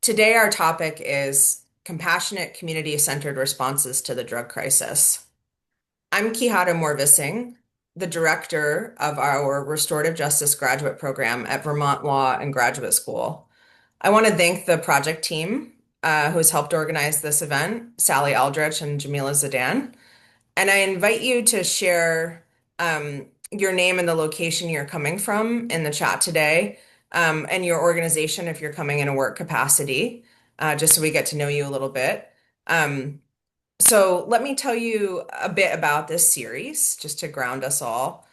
Today, our topic is compassionate community-centered responses to the drug crisis. I'm Kihara Morvising, the director of our Restorative Justice graduate program at Vermont Law and Graduate School. I want to thank the project team who has helped organize this event, Sally Aldrich and Jamila Zadan. And I invite you to share your name and the location you're coming from in the chat today, and your organization if you're coming in a work capacity, just so we get to know you a little bit. Um, so let me tell you a bit about this series, just to ground us all.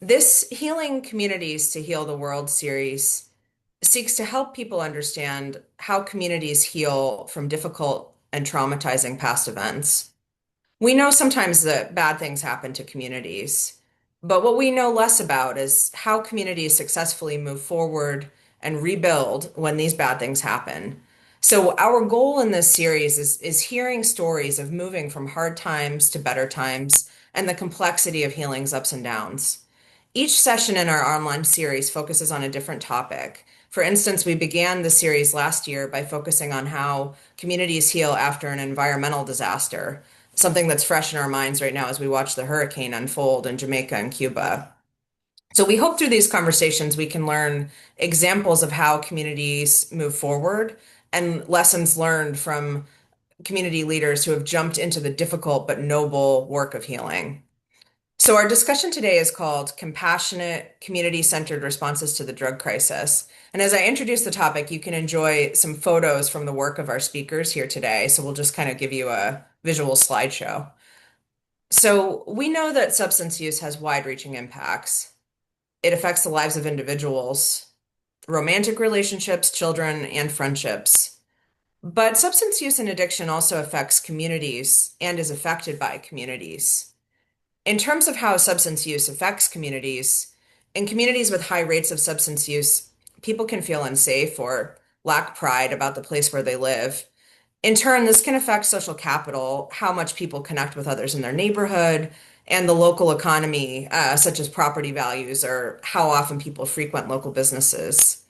This Healing Communities to Heal the World series seeks to help people understand how communities heal from difficult and traumatizing past events. We know sometimes that bad things happen to communities, but what we know less about is how communities successfully move forward and rebuild when these bad things happen. So our goal in this series is hearing stories of moving from hard times to better times and the complexity of healing's ups and downs. Each session in our online series focuses on a different topic. For instance, we began the series last year by focusing on how communities heal after an environmental disaster, something that's fresh in our minds right now as we watch the hurricane unfold in Jamaica and Cuba. So we hope through these conversations we can learn examples of how communities move forward and lessons learned from community leaders who have jumped into the difficult but noble work of healing. So, our discussion today is called Compassionate Community Centered Responses to the Drug Crisis. And as I introduce the topic, you can enjoy some photos from the work of our speakers here today. So, we'll just kind of give you a visual slideshow. So, we know that substance use has wide reaching impacts. It affects the lives of individuals, romantic relationships, children, and friendships. But substance use and addiction also affects communities and is affected by communities. In terms of how substance use affects communities, in communities with high rates of substance use, people can feel unsafe or lack pride about the place where they live. In turn, this can affect social capital, how much people connect with others in their neighborhood, and the local economy, such as property values or how often people frequent local businesses.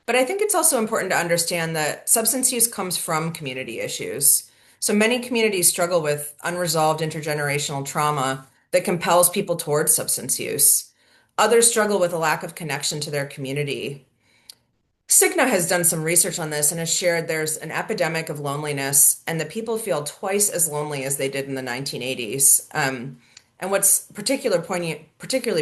But I think it's also important to understand that substance use comes from community issues. So many communities struggle with unresolved intergenerational trauma that compels people towards substance use. Others struggle with a lack of connection to their community. Cigna has done some research on this and has shared there's an epidemic of loneliness and that people feel twice as lonely as they did in the 1980s. And what's particularly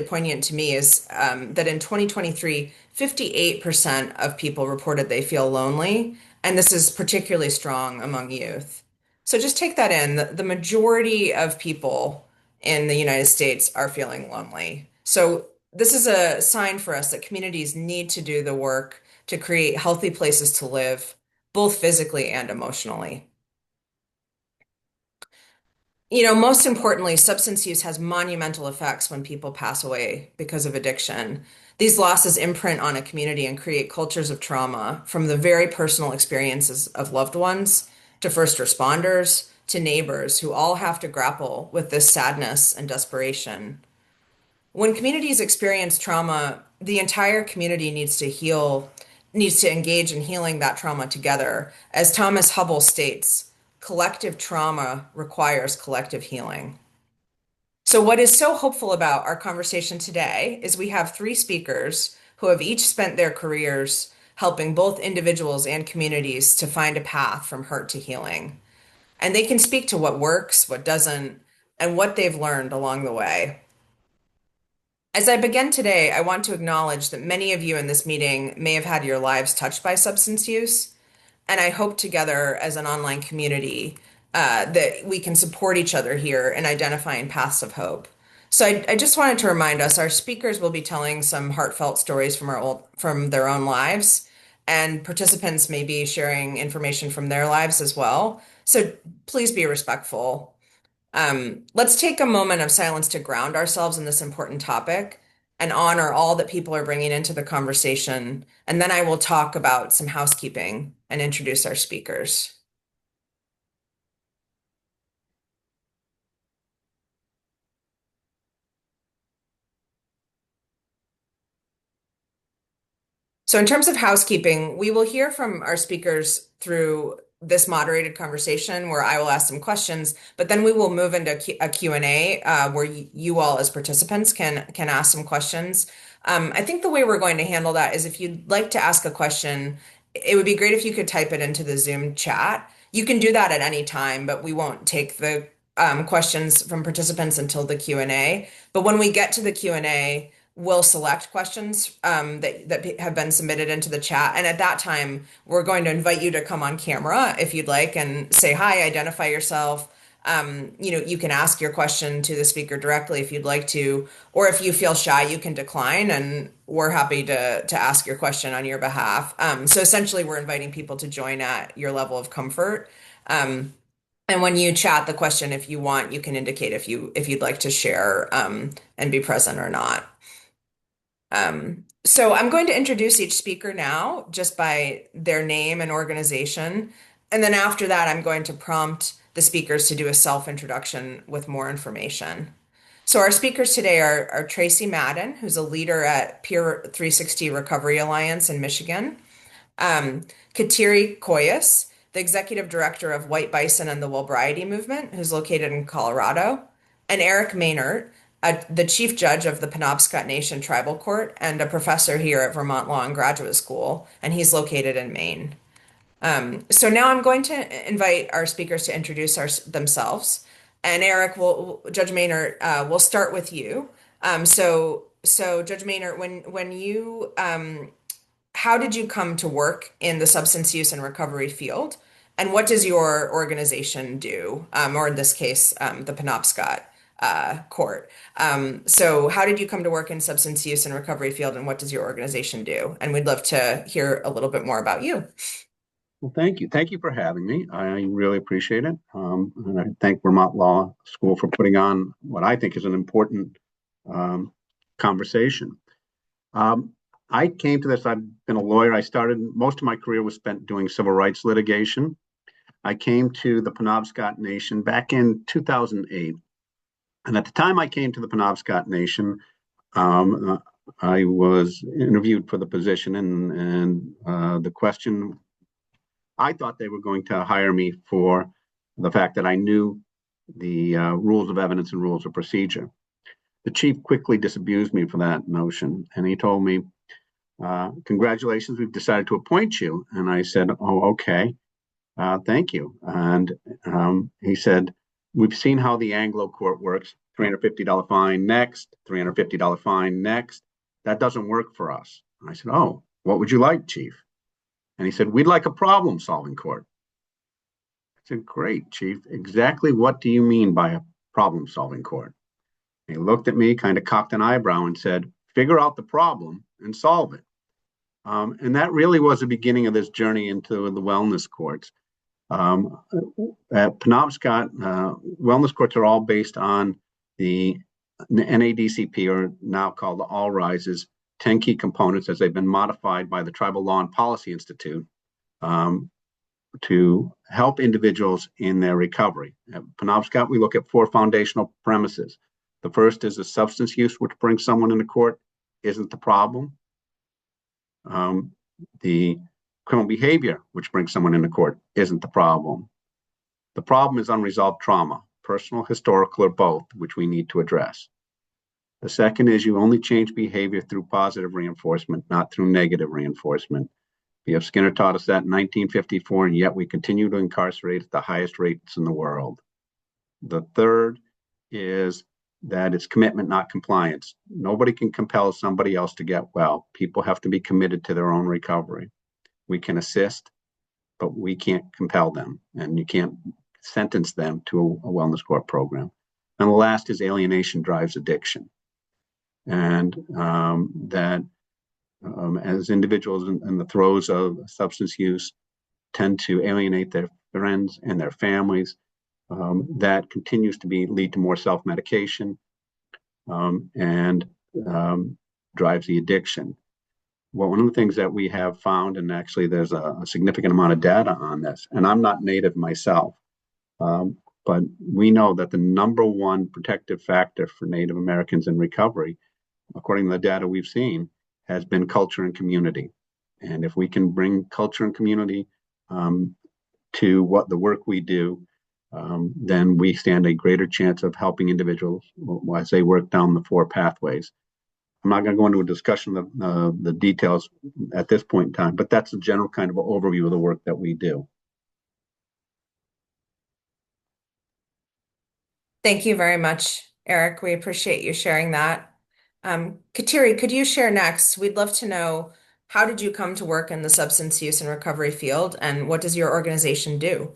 poignant to me is that in 2023, 58% of people reported they feel lonely, and this is particularly strong among youth. So just take that in. The majority of people in the United States are feeling lonely. So this is a sign for us that communities need to do the work to create healthy places to live, both physically and emotionally. Most importantly, substance use has monumental effects when people pass away because of addiction. These losses imprint on a community and create cultures of trauma, from the very personal experiences of loved ones to first responders to neighbors who all have to grapple with this sadness and desperation. When communities experience trauma, the entire community needs to engage in healing that trauma together. As Thomas Hubble states, collective trauma requires collective healing. So, what is so hopeful about our conversation today is we have three speakers who have each spent their careers helping both individuals and communities to find a path from hurt to healing. And they can speak to what works, what doesn't, and what they've learned along the way. As I begin today, I want to acknowledge that many of you in this meeting may have had your lives touched by substance use, and I hope together as an online community that we can support each other here in identifying paths of hope. So I just wanted to remind us, our speakers will be telling some heartfelt stories from their own lives, and participants may be sharing information from their lives as well. So please be respectful. Let's take a moment of silence to ground ourselves in this important topic and honor all that people are bringing into the conversation. And then I will talk about some housekeeping and introduce our speakers. So, in terms of housekeeping, we will hear from our speakers through this moderated conversation where I will ask some questions, but then we will move into a Q&A where you all as participants can ask some questions. I think the way we're going to handle that is if you'd like to ask a question, it would be great if you could type it into the Zoom chat. You can do that at any time, but we won't take the questions from participants until the Q&A. But when we get to the Q&A, we'll select questions that have been submitted into the chat. And at that time, we're going to invite you to come on camera if you'd like and say hi, identify yourself. You can ask your question to the speaker directly if you'd like to, or if you feel shy, you can decline, and we're happy to ask your question on your behalf. So essentially, we're inviting people to join at your level of comfort. And when you chat the question, if you want, you can indicate if you'd like to share and be present or not. So I'm going to introduce each speaker now just by their name and organization. And then after that, I'm going to prompt the speakers to do a self-introduction with more information. So our speakers today are Tracy Madden, who's a leader at Peer 360 Recovery Alliance in Michigan. Kateri Koyas, the executive director of White Bison and the Wellbriety Movement, who's located in Colorado. And Eric Maynard, the chief judge of the Penobscot Nation Tribal Court and a professor here at Vermont Law and Graduate School, and he's located in Maine. So now I'm going to invite our speakers to introduce themselves. And Eric, Judge Maynard, we'll start with you. So Judge Maynard, when you how did you come to work in the substance use and recovery field? And what does your organization do? Or in this case, the Penobscot court. So how did you come to work in substance use and recovery field, and what does your organization do? And we'd love to hear a little bit more about you. Well, thank you. Thank you for having me. I really appreciate it. And I thank Vermont Law School for putting on what I think is an important conversation. I came to this, I've been a lawyer. Most of my career was spent doing civil rights litigation. I came to the Penobscot Nation back in 2008. And at the time I came to the Penobscot Nation, I was interviewed for the position, and the question, I thought they were going to hire me for the fact that I knew the rules of evidence and rules of procedure. The chief quickly disabused me for that notion, and he told me, congratulations, we've decided to appoint you. And I said, oh, okay, thank you. And he said, we've seen how the Anglo court works, $350 fine next, $350 fine next. That doesn't work for us. And I said, oh, what would you like, Chief? And he said, we'd like a problem-solving court. I said, great, Chief. Exactly what do you mean by a problem-solving court? And he looked at me, kind of cocked an eyebrow and said, figure out the problem and solve it. And that really was the beginning of this journey into the wellness courts. At Penobscot, wellness courts are all based on the NADCP, or now called the All Rises, 10 key components as they've been modified by the Tribal Law and Policy Institute to help individuals in their recovery. At Penobscot, we look at 4 foundational premises. The first is the substance use, which brings someone into court, isn't the problem. The criminal behavior, which brings someone into court, isn't the problem. The problem is unresolved trauma, personal, historical, or both, which we need to address. The second is you only change behavior through positive reinforcement, not through negative reinforcement. B.F. Skinner taught us that in 1954, and yet we continue to incarcerate at the highest rates in the world. The third is that it's commitment, not compliance. Nobody can compel somebody else to get well. People have to be committed to their own recovery. We can assist, but we can't compel them, and you can't sentence them to a wellness court program. And the last is alienation drives addiction. And as individuals in the throes of substance use tend to alienate their friends and their families, that continues to lead to more self-medication and drives the addiction. Well, one of the things that we have found, and actually there's a significant amount of data on this, and I'm not Native myself, but we know that the number one protective factor for Native Americans in recovery, according to the data we've seen, has been culture and community. And if we can bring culture and community um, to what the work we do, then we stand a greater chance of helping individuals as they work down the four pathways. I'm not going to go into a discussion of the details at this point in time, but that's a general kind of overview of the work that we do. Thank you very much, Eric. We appreciate you sharing that. Kateri, could you share next? We'd love to know, how did you come to work in the substance use and recovery field, and what does your organization do?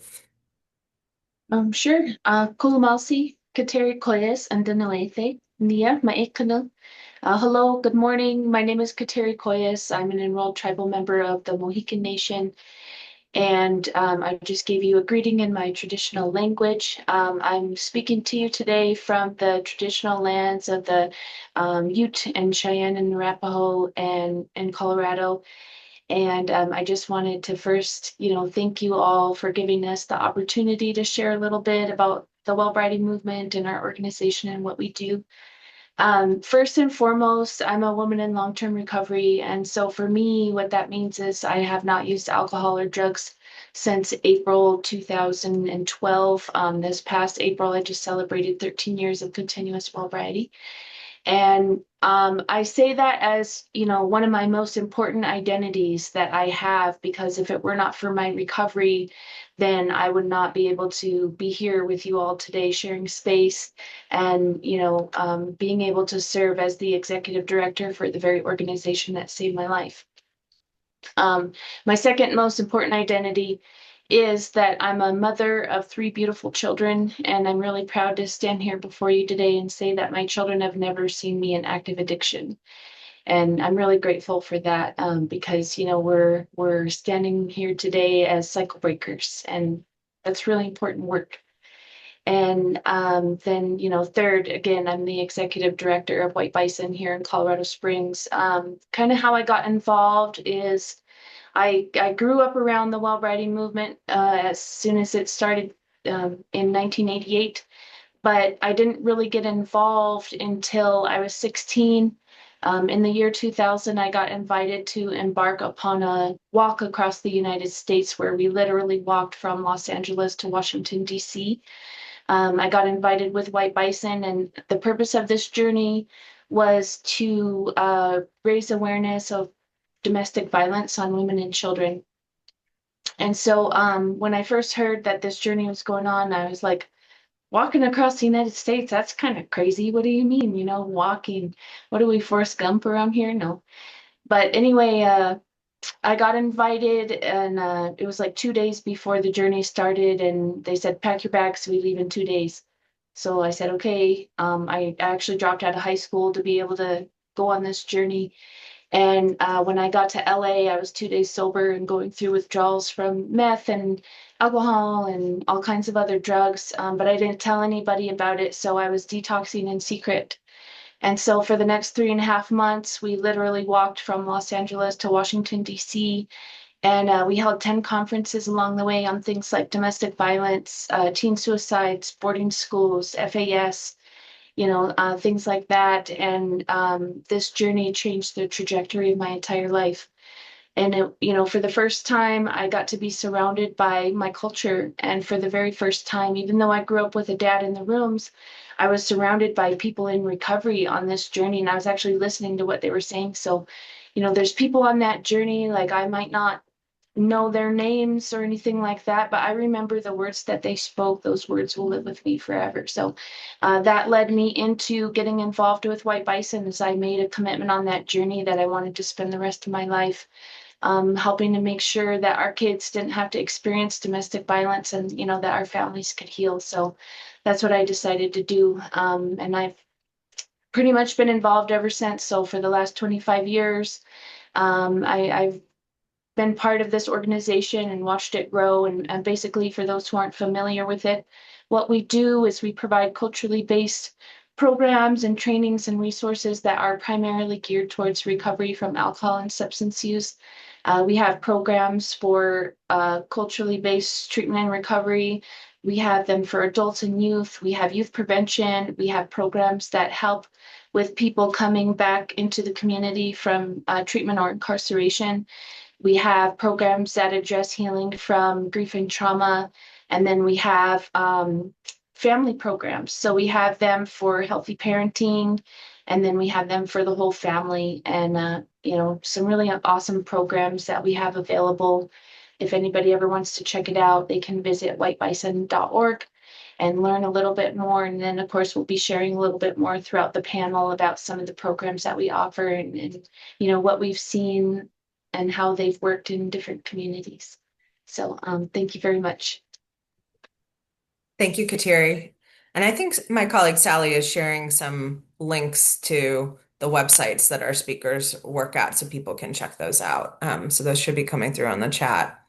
Sure. Kulumalsi, Kateri Koyes, and Dinalethe, Nia, Maekana. Hello, good morning. My name is Kateri Koyes. I'm an enrolled tribal member of the Mohican Nation, and I just gave you a greeting in my traditional language. I'm speaking to you today from the traditional lands of the Ute and Cheyenne and Arapaho and in Colorado. And I just wanted to first, thank you all for giving us the opportunity to share a little bit about the well writing movement and our organization and what we do. First and foremost, I'm a woman in long-term recovery. And so for me, what that means is I have not used alcohol or drugs since April 2012. This past April, I just celebrated 13 years of continuous well variety. And I say that as, one of my most important identities that I have, because if it were not for my recovery, then I would not be able to be here with you all today sharing space and, being able to serve as the executive director for the very organization that saved my life. My second most important identity is that I'm a mother of three beautiful children, and I'm really proud to stand here before you today and say that my children have never seen me in active addiction. And I'm really grateful for that because we're standing here today as cycle breakers, and that's really important work. And then, third, again, I'm the executive director of White Bison here in Colorado Springs. Kind of how I got involved is I grew up around the well writing movement as soon as it started in 1988, but I didn't really get involved until I was 16. In the year 2000, I got invited to embark upon a walk across the United States where we literally walked from Los Angeles to Washington, D.C. I got invited with White Bison, and the purpose of this journey was to raise awareness of domestic violence on women and children. And so when I first heard that this journey was going on, I was like, walking across the United States, that's kind of crazy. What do you mean? Walking. What are we, Forrest Gump around here? No. But anyway, I got invited, and it was like 2 days before the journey started, and they said, pack your bags, we leave in 2 days. So I said, okay. I actually dropped out of high school to be able to go on this journey. And when I got to LA, I was 2 days sober and going through withdrawals from meth and alcohol and all kinds of other drugs. But I didn't tell anybody about it. So I was detoxing in secret. And so for the next 3.5 months, we literally walked from Los Angeles to Washington, D.C. And we held 10 conferences along the way on things like domestic violence, teen suicides, boarding schools, FAS, things like that. And this journey changed the trajectory of my entire life. And, for the first time, I got to be surrounded by my culture. And for the very first time, even though I grew up with a dad in the rooms, I was surrounded by people in recovery on this journey. And I was actually listening to what they were saying. So, there's people on that journey, like I might not know their names or anything like that, but I remember the words that they spoke. Those words will live with me forever. So that led me into getting involved with White Bison as I made a commitment on that journey that I wanted to spend the rest of my life helping to make sure that our kids didn't have to experience domestic violence and, that our families could heal. So that's what I decided to do. And I've pretty much been involved ever since. So for the last 25 years, I've been part of this organization and watched it grow. And basically, for those who aren't familiar with it, what we do is we provide culturally based programs and trainings and resources that are primarily geared towards recovery from alcohol and substance use. We have programs for culturally based treatment and recovery. We have them for adults and youth. We have youth prevention. We have programs that help with people coming back into the community from treatment or incarceration. We have programs that address healing from grief and trauma. And then we have family programs. So we have them for healthy parenting, and then we have them for the whole family. And, some really awesome programs that we have available. If anybody ever wants to check it out, they can visit whitebison.org and learn a little bit more. And then, of course, we'll be sharing a little bit more throughout the panel about some of the programs that we offer and what we've seen and how they've worked in different communities. So thank you very much. Thank you, Kateri. And I think my colleague Sally is sharing some links to the websites that our speakers work at so people can check those out. So those should be coming through on the chat.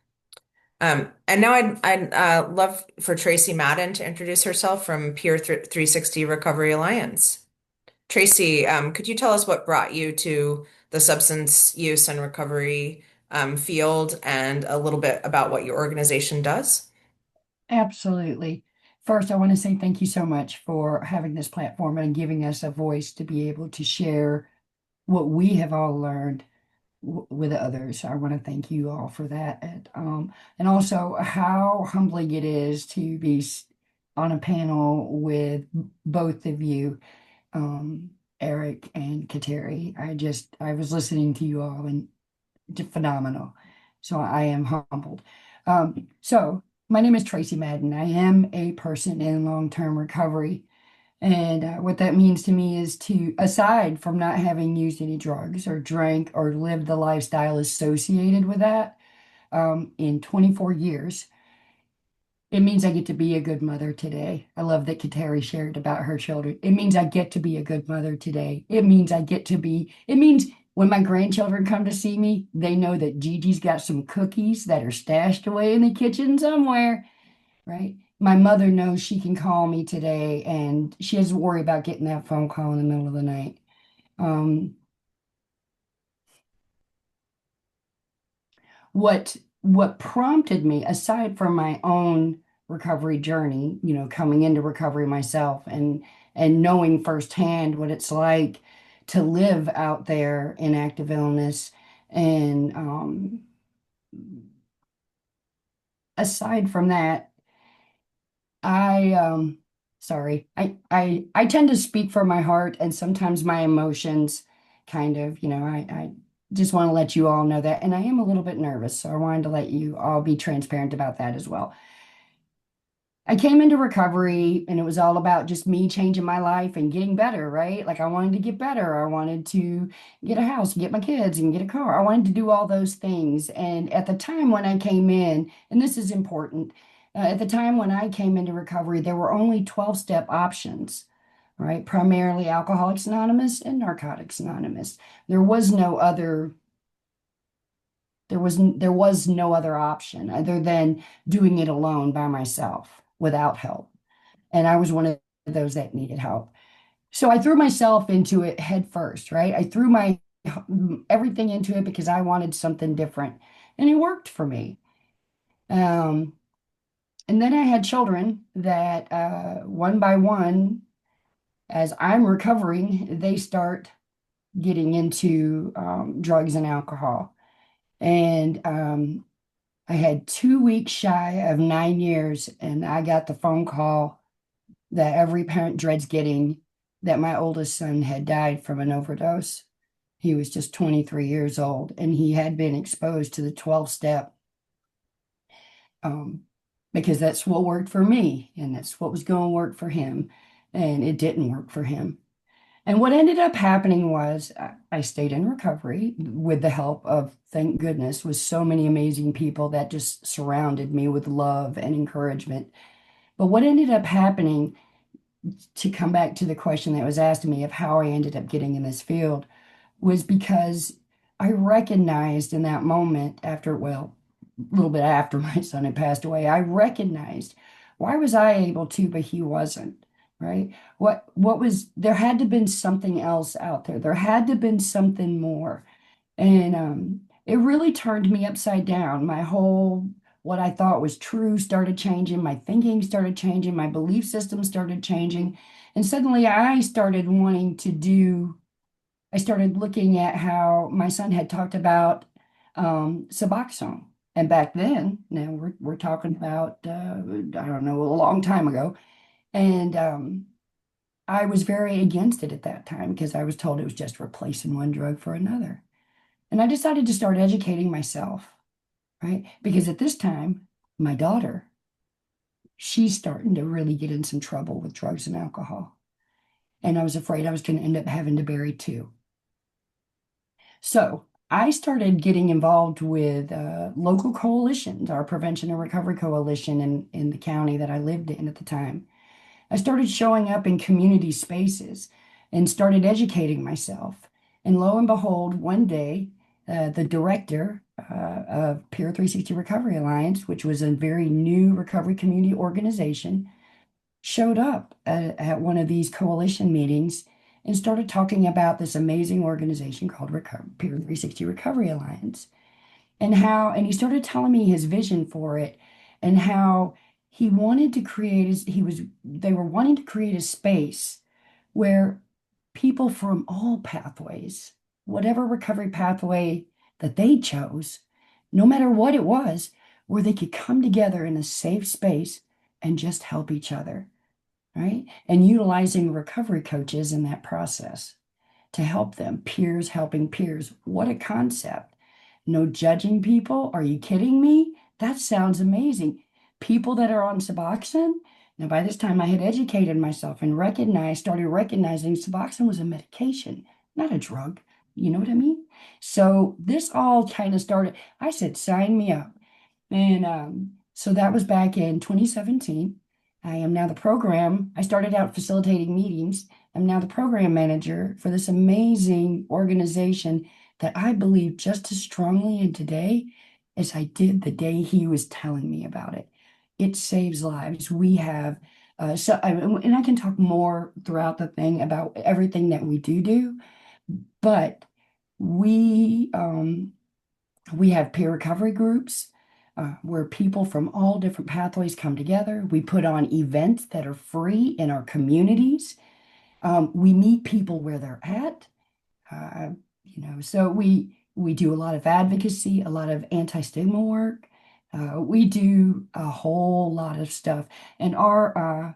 And now I'd love for Tracy Madden to introduce herself from Peer 360 Recovery Alliance. Tracy, could you tell us what brought you to the substance use and recovery field and a little bit about what your organization does? Absolutely. First, I want to say thank you so much for having this platform and giving us a voice to be able to share what we have all learned with others. I want to thank you all for that. And also how humbling it is to be on a panel with both of you, Eric and Kateri. I was listening to you all and phenomenal. So I am humbled. So my name is Tracy Madden. I am a person in long-term recovery. And what that means to me is to, aside from not having used any drugs or drank or lived the lifestyle associated with that, in 24 years, it means I get to be a good mother today. I love that Kateri shared about her children. It means I get to be a good mother today. It means when my grandchildren come to see me, they know that Gigi's got some cookies that are stashed away in the kitchen somewhere, right? My mother knows she can call me today and she doesn't worry about getting that phone call in the middle of the night. What prompted me, aside from my own recovery journey, coming into recovery myself and knowing firsthand what it's like to live out there in active illness, and aside from that, I sorry, I tend to speak from my heart, and sometimes my emotions kind of, I just want to let you all know that. And I am a little bit nervous, so I wanted to let you all be transparent about that as well. I came into recovery and it was all about just me changing my life and getting better, right? Like I wanted to get better. I wanted to get a house, get my kids and get a car. I wanted to do all those things. And at the time when I came in, and this is important, at the time when I came into recovery, there were only 12-step options, right? Primarily Alcoholics Anonymous and Narcotics Anonymous. There was no other option other than doing it alone by myself without help. And I was one of those that needed help. So I threw myself into it head first, right? I threw my everything into it because I wanted something different. And it worked for me. And then I had children that one by one, as I'm recovering, they start getting into drugs and alcohol. And I had 2 weeks shy of 9 years, and I got the phone call that every parent dreads getting, that my oldest son had died from an overdose. He was just 23 years old, and he had been exposed to the 12-step because that's what worked for me, and that's what was going to work for him, and it didn't work for him. And what ended up happening was I stayed in recovery with the help of, thank goodness, with so many amazing people that just surrounded me with love and encouragement. But what ended up happening, to come back to the question that was asked of me of how I ended up getting in this field, was because I recognized in that moment after, well, a little bit after my son had passed away, I recognized, why was I able to, but he wasn't? Right? What was, there had to have been something else out there. There had to have been something more. And it really turned me upside down. My whole, what I thought was true started changing. My thinking started changing. My belief system started changing. And suddenly I started wanting to do, I started looking at how my son had talked about Suboxone. And back then, now we're talking about I don't know, a long time ago. And I was very against it at that time because I was told it was just replacing one drug for another. And I decided to start educating myself, right? Because at this time, my daughter, she's starting to really get in some trouble with drugs and alcohol. And I was afraid I was going to end up having to bury two. So I started getting involved with local coalitions, our Prevention and Recovery Coalition in the county that I lived in at the time. I started showing up in community spaces and started educating myself. And lo and behold, one day, the director of Peer 360 Recovery Alliance, which was a very new recovery community organization, showed up at one of these coalition meetings and started talking about this amazing organization called Peer 360 Recovery Alliance and he started telling me his vision for it and how he wanted to create they were wanting to create a space where people from all pathways, whatever recovery pathway that they chose, no matter what it was, where they could come together in a safe space and just help each other, right? And utilizing recovery coaches in that process to help them, peers helping peers. What a concept. No judging people. Are you kidding me? That sounds amazing. People that are on Suboxone. Now, by this time, I had educated myself and started recognizing Suboxone was a medication, not a drug. You know what I mean? So this all kind of started. I said, sign me up. And so that was back in 2017. I am now I started out facilitating meetings. I'm now the program manager for this amazing organization that I believe just as strongly in today as I did the day he was telling me about it. It saves lives. We have, and I can talk more throughout the thing about everything that we do, but we, um, we have peer recovery groups where people from all different pathways come together. We put on events that are free in our communities. We meet people where they're at. Uh, so we do a lot of advocacy, a lot of anti-stigma work. We do a whole lot of stuff, and our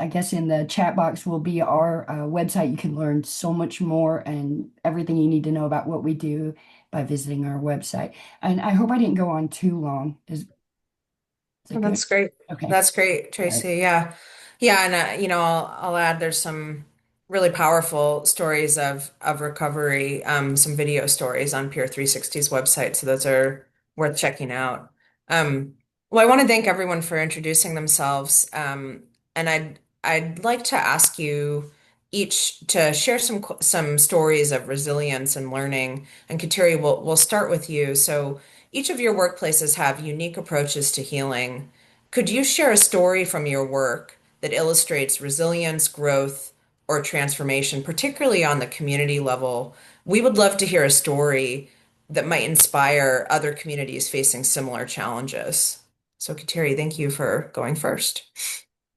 I guess in the chat box will be our website. You can learn so much more and everything you need to know about what we do by visiting our website. And I hope I didn't go on too long. Is it good? That's great. Okay. That's great, All right. Tracy. Yeah. Yeah, and I'll add there's some really powerful stories of recovery, some video stories on Peer 360's website, so those are worth checking out. Um, well, I want to thank everyone for introducing themselves. And I'd like to ask you each to share some stories of resilience and learning. And Kateri, we'll start with you. So each of your workplaces have unique approaches to healing. Could you share a story from your work that illustrates resilience, growth, or transformation, particularly on the community level? We would love to hear a story that might inspire other communities facing similar challenges. So, Kateri, thank you for going first.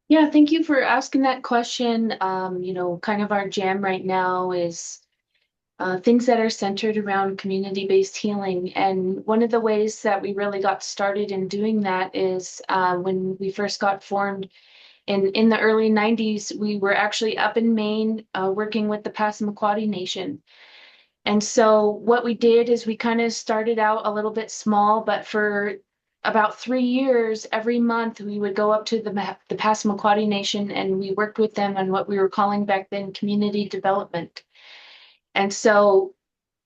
Yeah, thank you for asking that question. Kind of our jam right now is things that are centered around community-based healing. And one of the ways that we really got started in doing that is when we first got formed in the early 90s, we were actually up in Maine working with the Passamaquoddy Nation. And so what we did is we kind of started out a little bit small, but for about 3 years, every month we would go up to the Passamaquoddy Nation and we worked with them on what we were calling back then community development. And so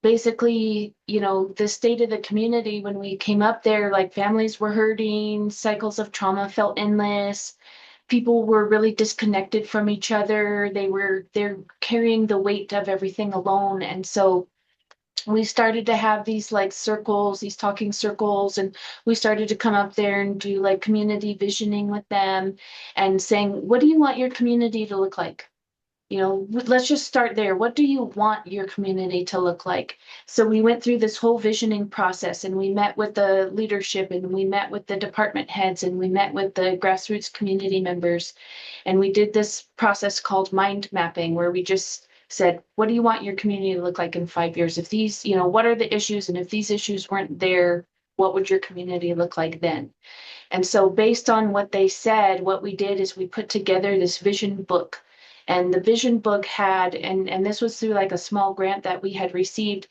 basically, the state of the community when we came up there, like families were hurting, cycles of trauma felt endless, people were really disconnected from each other. They're carrying the weight of everything alone. And so we started to have these like circles, these talking circles, and we started to come up there and do like community visioning with them and saying, what do you want your community to look like? Let's just start there. What do you want your community to look like? So we went through this whole visioning process and we met with the leadership and we met with the department heads and we met with the grassroots community members. And we did this process called mind mapping, where we just said, what do you want your community to look like in 5 years? If these, what are the issues? And if these issues weren't there, what would your community look like then? And so based on what they said, what we did is we put together this vision book. And the vision book had, and this was through like a small grant that we had received,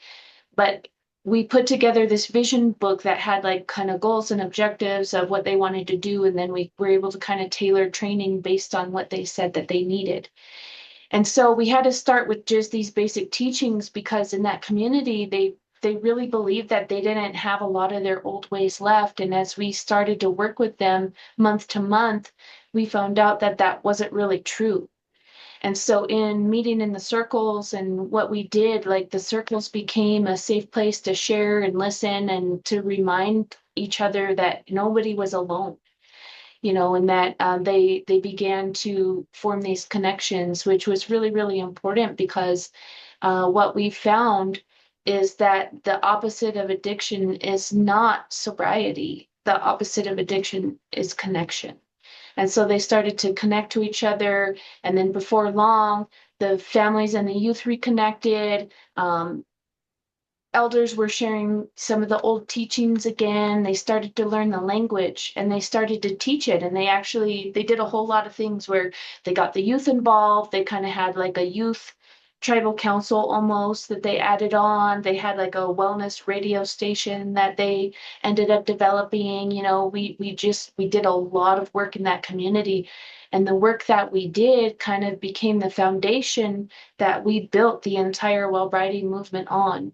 but we put together this vision book that had like kind of goals and objectives of what they wanted to do. And then we were able to kind of tailor training based on what they said that they needed. And so we had to start with just these basic teachings because in that community, they really believed that they didn't have a lot of their old ways left. And as we started to work with them month to month, we found out that that wasn't really true. And so in meeting in the circles and what we did, like the circles became a safe place to share and listen and to remind each other that nobody was alone, and that they began to form these connections, which was really, really important because what we found is that the opposite of addiction is not sobriety. The opposite of addiction is connection. And so they started to connect to each other. And then before long, the families and the youth reconnected. Elders were sharing some of the old teachings again. They started to learn the language and they started to teach it. And they did a whole lot of things where they got the youth involved. They kind of had like a youth tribal council almost that they added on. They had like a wellness radio station that they ended up developing. We did a lot of work in that community. And the work that we did kind of became the foundation that we built the entire Wellbriety movement on.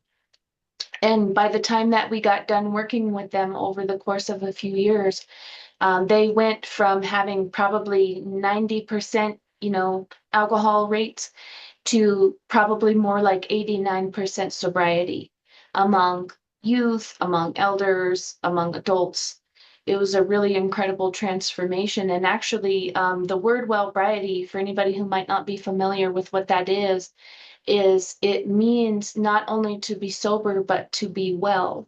And by the time that we got done working with them over the course of a few years, they went from having probably 90%, alcohol rates to probably more like 89% sobriety among youth, among elders, among adults. It was a really incredible transformation. And actually, the word Wellbriety, for anybody who might not be familiar with what that is it means not only to be sober, but to be well.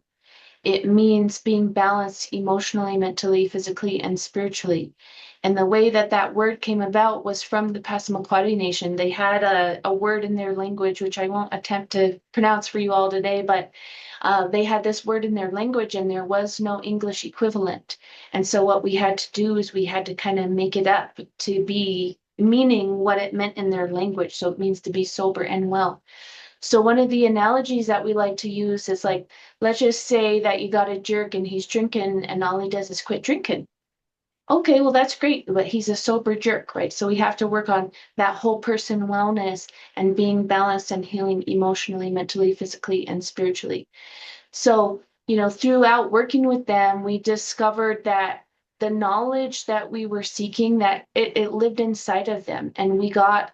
It means being balanced emotionally, mentally, physically, and spiritually. And the way that that word came about was from the Passamaquoddy Nation. They had a word in their language, which I won't attempt to pronounce for you all today, but they had this word in their language and there was no English equivalent. And so what we had to do is we had to kind of make it up to be meaning what it meant in their language. So it means to be sober and well. So one of the analogies that we like to use is like, let's just say that you got a jerk and he's drinking and all he does is quit drinking. Okay, well, that's great, but he's a sober jerk, right? So we have to work on that whole person wellness and being balanced and healing emotionally, mentally, physically, and spiritually. So, throughout working with them, we discovered that the knowledge that we were seeking, that it lived inside of them. And we got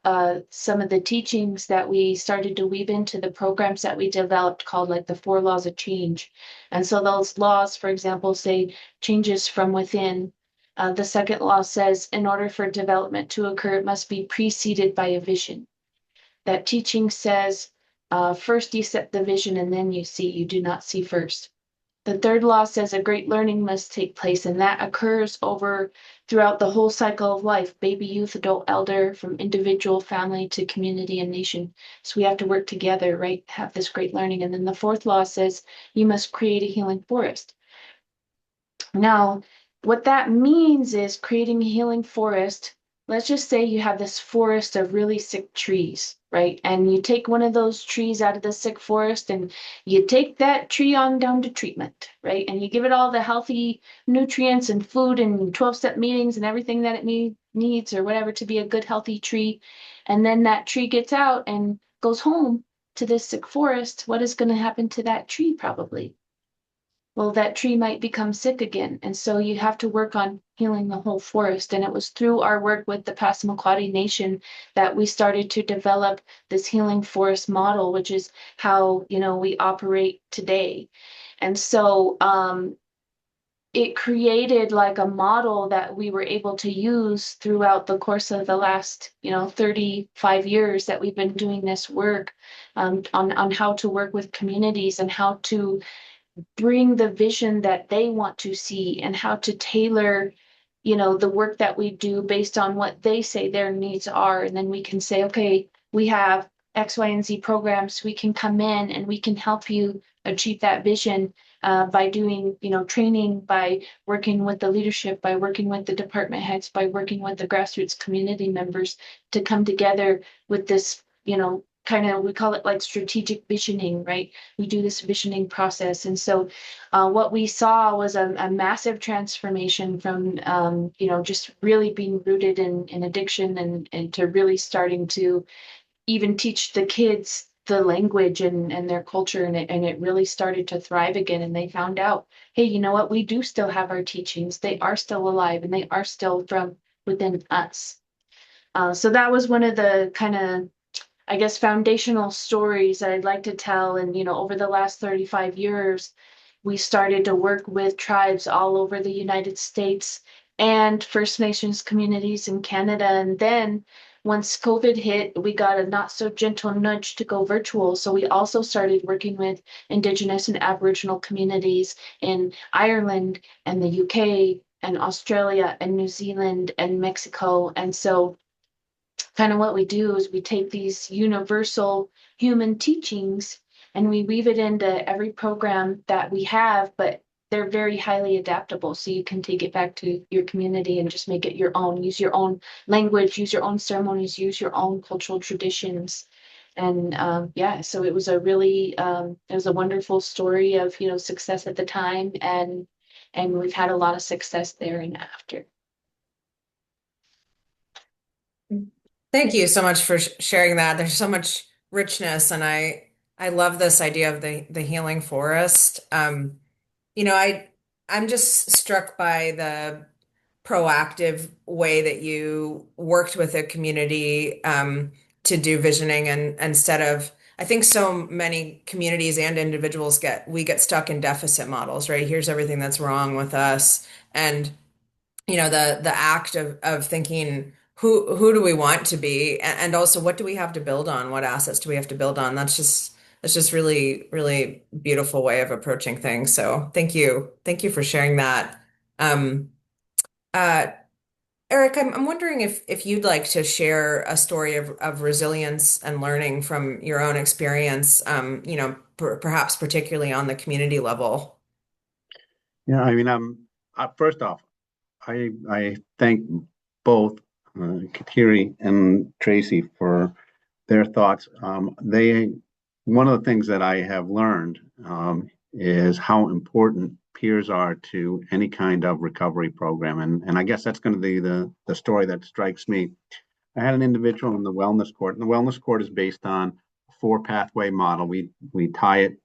some of the teachings that we started to weave into the programs that we developed called like the 4 laws of change. And so those laws, for example, say changes from within. The second law says in order for development to occur, it must be preceded by a vision. That teaching says, first you set the vision and then you see, you do not see first. The third law says a great learning must take place, and that occurs throughout the whole cycle of life, baby, youth, adult, elder, from individual, family to community and nation. So we have to work together, right? Have this great learning. And then the fourth law says you must create a healing forest. Now, what that means is creating a healing forest. Let's just say you have this forest of really sick trees, right? And you take one of those trees out of the sick forest and you take that tree on down to treatment, right? And you give it all the healthy nutrients and food and 12-step meetings and everything that it needs or whatever to be a good, healthy tree. And then that tree gets out and goes home to this sick forest. What is going to happen to that tree probably? Well, that tree might become sick again. And so you have to work on healing the whole forest. And it was through our work with the Passamaquoddy Nation that we started to develop this healing forest model, which is how, we operate today. And so it created like a model that we were able to use throughout the course of the last, 35 years that we've been doing this work on how to work with communities and how to bring the vision that they want to see and how to tailor, the work that we do based on what they say their needs are. And then we can say, okay, we have X, Y, and Z programs, we can come in and we can help you achieve that vision by doing, training, by working with the leadership, by working with the department heads, by working with the grassroots community members to come together with this, kind of, we call it like strategic visioning, right? We do this visioning process. And so what we saw was a massive transformation from, just really being rooted in addiction and to really starting to even teach the kids the language and their culture, and it really started to thrive again, and they found out, hey, you know what, we do still have our teachings, they are still alive, and they are still from within us. So that was one of the kind of, I guess, foundational stories that I'd like to tell. And, over the last 35 years, we started to work with tribes all over the United States and First Nations communities in Canada. And then once COVID hit, we got a not so gentle nudge to go virtual. So we also started working with Indigenous and Aboriginal communities in Ireland and the UK and Australia and New Zealand and Mexico. And so kind of what we do is we take these universal human teachings and we weave it into every program that we have, but they're very highly adaptable. So you can take it back to your community and just make it your own, use your own language, use your own ceremonies, use your own cultural traditions. And yeah, so it was a really, it was a wonderful story of, success at the time. And we've had a lot of success there and after. Thank you so much for sharing that. There's so much richness, and I love this idea of the healing forest. I'm just struck by the proactive way that you worked with a community to do visioning, and instead of, I think so many communities and individuals get stuck in deficit models, right? Here's everything that's wrong with us, and the act of thinking, who do we want to be, and also what do we have to build on, what assets do we have to build on. That's just really, really beautiful way of approaching things. So thank you for sharing that. um uh Eric, I'm wondering if you'd like to share a story of resilience and learning from your own experience, perhaps particularly on the community level. Yeah, I mean, first off, I thank both Kateri and Tracy for their thoughts. One of the things that I have learned is how important peers are to any kind of recovery program, and I guess that's going to be the story that strikes me. I had an individual in the wellness court, and the wellness court is based on a four pathway model. We tie it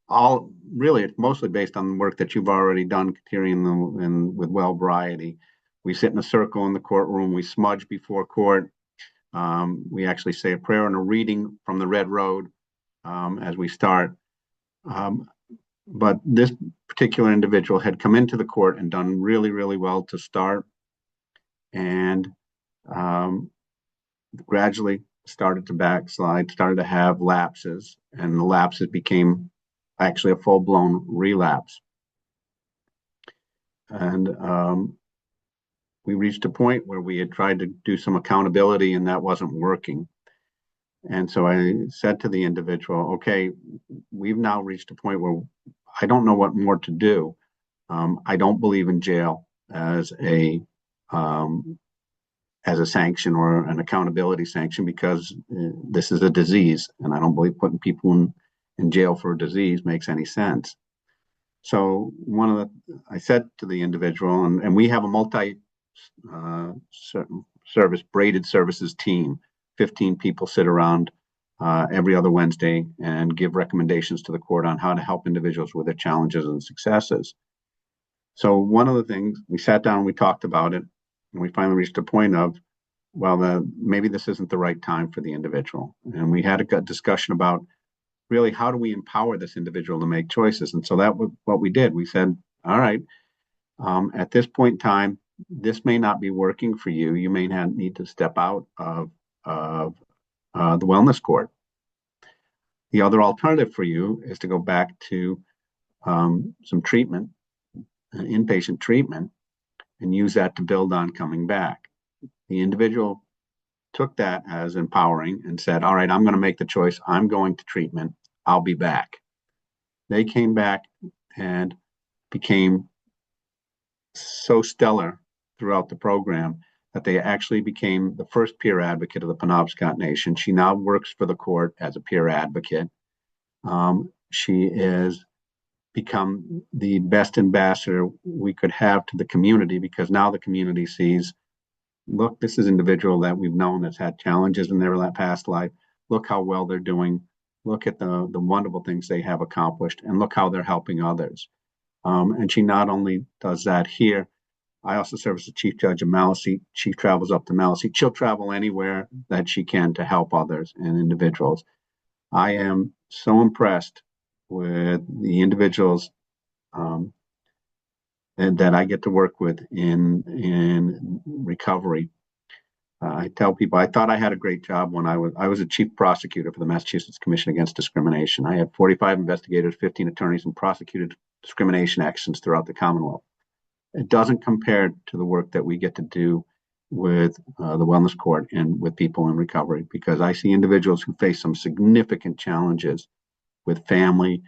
all, really, it's mostly based on the work that you've already done, Kateri, and with Well Variety. We sit in a circle in the courtroom. We smudge before court. We actually say a prayer and a reading from the Red Road as we start. Um, but this particular individual had come into the court and done really, really well to start, and um, gradually started to backslide, started to have lapses, and the lapses became actually a full-blown relapse. And we reached a point where we had tried to do some accountability, and that wasn't working. And so I said to the individual, okay, we've now reached a point where I don't know what more to do. I don't believe in jail um, as a sanction or an accountability sanction, because this is a disease, and I don't believe putting people in jail for a disease makes any sense. So I said to the individual, and we have a multi service braided services team. 15 people sit around every other Wednesday and give recommendations to the court on how to help individuals with their challenges and successes. So one of the things, we sat down and we talked about it, and we finally reached a point of, well, maybe this isn't the right time for the individual. And we had a good discussion about really how do we empower this individual to make choices. And so that was what we did. We said, all right, at this point in time, this may not be working for you. You may need to step out of the wellness court. The other alternative for you is to go back to some treatment, inpatient treatment, and use that to build on coming back. The individual took that as empowering and said, all right, I'm going to make the choice. I'm going to treatment. I'll be back. They came back and became so stellar throughout the program that they actually became the first peer advocate of the Penobscot Nation. She now works for the court as a peer advocate. She is become the best ambassador we could have to the community, because now the community sees, look, this is an individual that we've known that's had challenges in their past life. Look how well they're doing. Look at the wonderful things they have accomplished, and look how they're helping others. And she not only does that here, I also serve as the chief judge of Maliseet. She travels up to Maliseet. She'll travel anywhere that she can to help others and individuals. I am so impressed with the individuals and that I get to work with in recovery. I tell people I thought I had a great job when I was a chief prosecutor for the Massachusetts Commission Against Discrimination. I had 45 investigators, 15 attorneys, and prosecuted discrimination actions throughout the Commonwealth. It doesn't compare to the work that we get to do with the wellness court and with people in recovery, because I see individuals who face some significant challenges with family,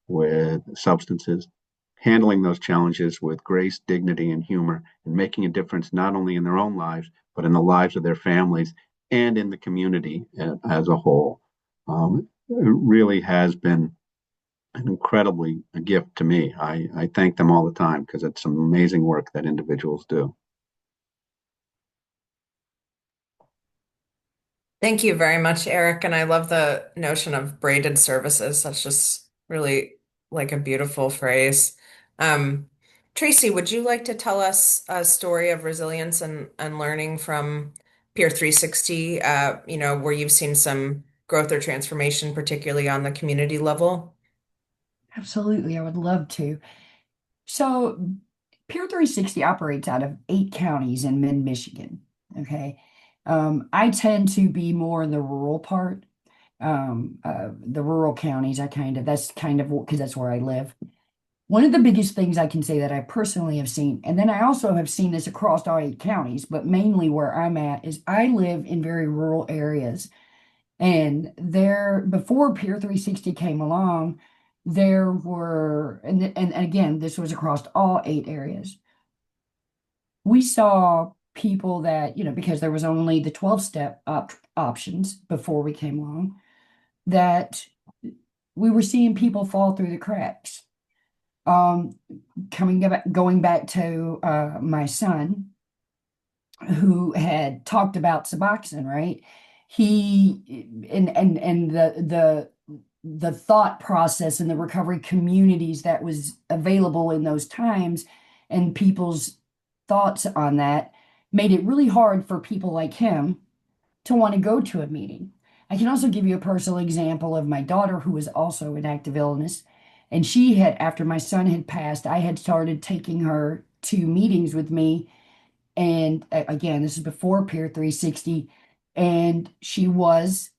with substances, handling those challenges with grace, dignity, and humor, and making a difference not only in their own lives, but in the lives of their families and in the community as a whole. It really has been an incredibly a gift to me. I thank them all the time because it's some amazing work that individuals do. Thank you very much, Eric. And I love the notion of braided services. That's just really like a beautiful phrase. Um, Tracy, would you like to tell us a story of resilience and learning from Peer 360, where you've seen some growth or transformation, particularly on the community level? Absolutely, I would love to. So, Peer 360 operates out of 8 counties in mid-Michigan. Okay. I tend to be more in the rural part, the rural counties. That's kind of because that's where I live. One of the biggest things I can say that I personally have seen, and then I also have seen this across all 8 counties, but mainly where I'm at, is I live in very rural areas. And there, before Peer 360 came along, there were, and again, this was across all 8 areas. We saw people that, because there was only the 12-step options before we came along, that we were seeing people fall through the cracks. Going back to my son, who had talked about Suboxone, right? He and the thought process and the recovery communities that was available in those times, and people's thoughts on that made it really hard for people like him to want to go to a meeting. I can also give you a personal example of my daughter, who was also in active illness. And she had, after my son had passed, I had started taking her to meetings with me. And again, this is before Peer 360. And she was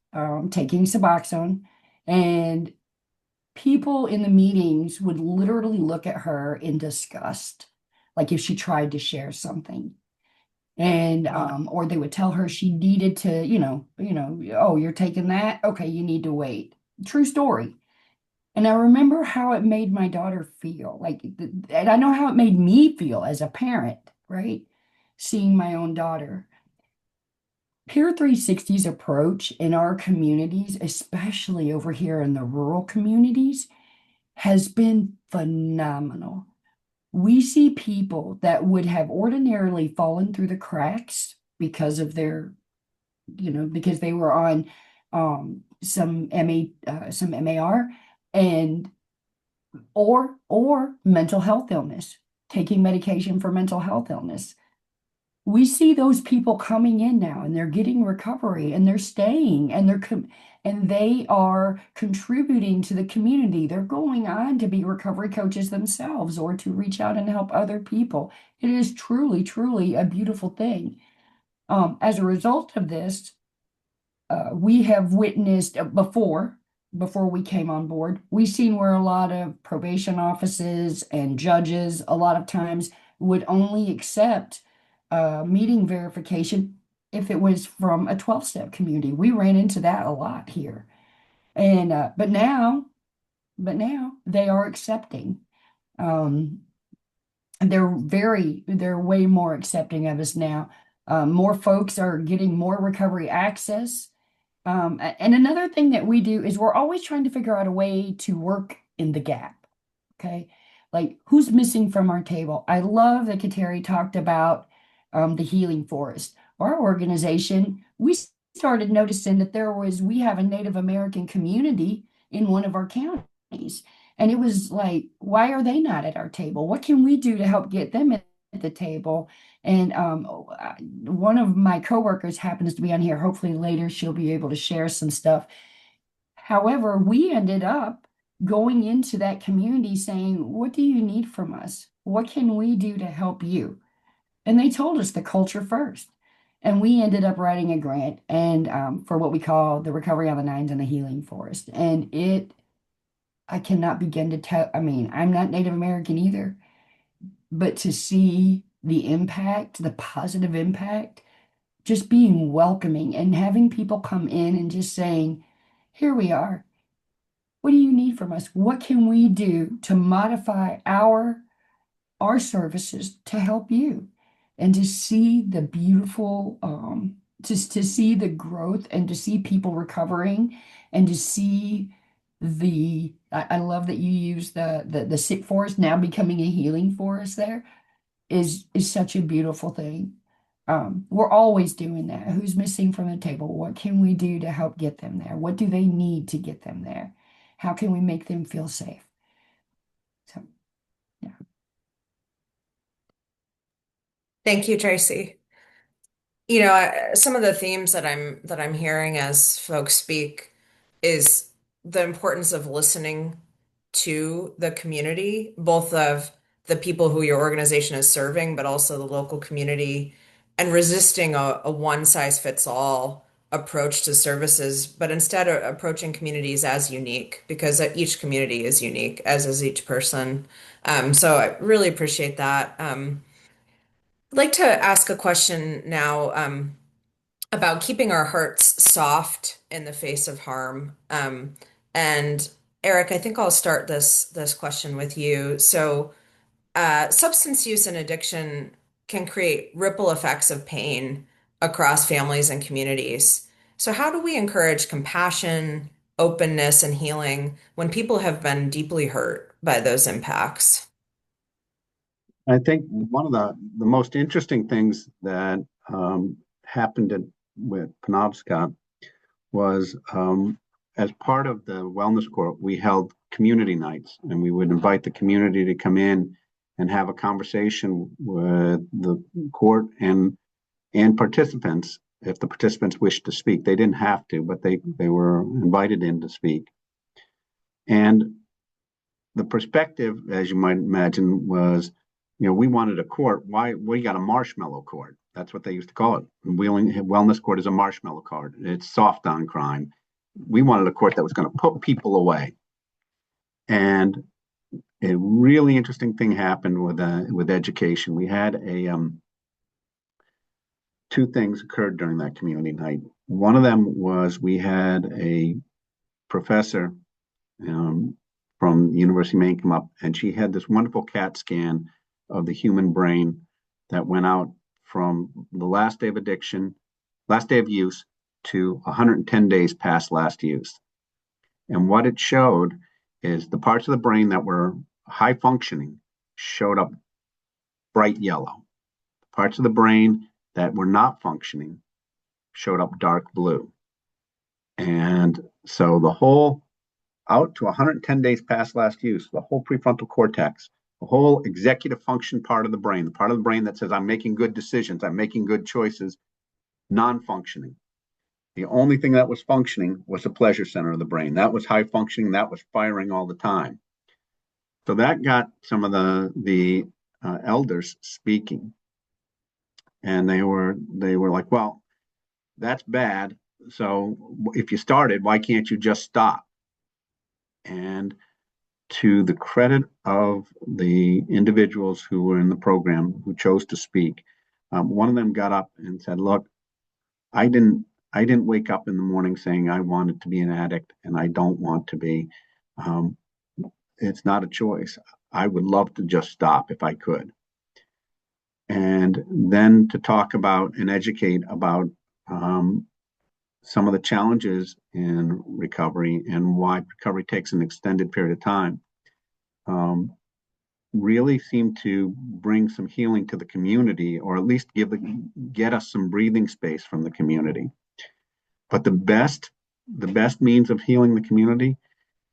taking Suboxone. And people in the meetings would literally look at her in disgust, like if she tried to share something. And or they would tell her she needed to, oh, you're taking that? Okay, you need to wait. True story. And I remember how it made my daughter feel, and I know how it made me feel as a parent, right? Seeing my own daughter. Peer 360's approach in our communities, especially over here in the rural communities, has been phenomenal. We see people that would have ordinarily fallen through the cracks because of because they were on some MAR and or mental health illness, taking medication for mental health illness. We see those people coming in now, and they're getting recovery, and they're staying, and they are contributing to the community. They're going on to be recovery coaches themselves, or to reach out and help other people. It is truly, truly a beautiful thing. As a result of this, we have witnessed before we came on board, we've seen where a lot of probation offices and judges a lot of times would only accept meeting verification if it was from a 12-step community. We ran into that a lot here. And but now they are accepting. Um, they're way more accepting of us now. More folks are getting more recovery access. And another thing that we do is we're always trying to figure out a way to work in the gap. Okay. Like who's missing from our table? I love that Kateri talked about the healing forest. Our organization, we started noticing that we have a Native American community in one of our counties. And it was like, why are they not at our table? What can we do to help get them at the table? And one of my coworkers happens to be on here. Hopefully later she'll be able to share some stuff. However, we ended up going into that community saying, what do you need from us? What can we do to help you? And they told us the culture first. And we ended up writing a grant and for what we call the Recovery on the Nines and the Healing Forest. And I cannot begin to tell. I mean, I'm not Native American either, but to see the impact, the positive impact, just being welcoming and having people come in and just saying, here we are. What do you need from us? What can we do to modify our services to help you? And to see the beautiful, just to see the growth and to see people recovering and to see I love that you use the sick forest now becoming a healing forest there is such a beautiful thing. We're always doing that. Who's missing from the table? What can we do to help get them there? What do they need to get them there? How can we make them feel safe? So, yeah. Thank you, Tracy. Some of the themes that I'm hearing as folks speak is the importance of listening to the community, both of the people who your organization is serving, but also the local community, and resisting a one-size-fits-all approach to services, but instead of approaching communities as unique, because each community is unique, as is each person. So I really appreciate that. I'd like to ask a question now. About keeping our hearts soft in the face of harm. And Eric, I think I'll start this question with you. So, substance use and addiction can create ripple effects of pain across families and communities. So, how do we encourage compassion, openness, and healing when people have been deeply hurt by those impacts? I think one of the most interesting things that happened with Penobscot was as part of the wellness court, we held community nights, and we would invite the community to come in and have a conversation with the court and participants if the participants wished to speak. They didn't have to, but they were invited in to speak. And the perspective, as you might imagine, was, we wanted a court. Why we got a marshmallow court? That's what they used to call it. Wellness court is a marshmallow court. It's soft on crime. We wanted a court that was going to put people away. And a really interesting thing happened with education. We had two things occurred during that community night. One of them was we had a professor from the University of Maine come up, and she had this wonderful CAT scan of the human brain that went out from the last day of use to 110 days past last use. And what it showed is the parts of the brain that were high functioning showed up bright yellow. Parts of the brain that were not functioning showed up dark blue. And so the whole out to 110 days past last use, the whole prefrontal cortex, the whole executive function part of the brain, the part of the brain that says, I'm making good decisions, I'm making good choices, non-functioning. The only thing that was functioning was the pleasure center of the brain. That was high functioning, that was firing all the time. So that got some of the elders speaking. And they were like, well, that's bad. So if you started, why can't you just stop? And to the credit of the individuals who were in the program who chose to speak, one of them got up and said, look, I didn't I didn't wake up in the morning saying I wanted to be an addict and I don't want to be. Um, it's not a choice. I would love to just stop if I could. And then to talk about and educate about um, some of the challenges in recovery and why recovery takes an extended period of time um, really seem to bring some healing to the community, or at least get us some breathing space from the community. But the best means of healing the community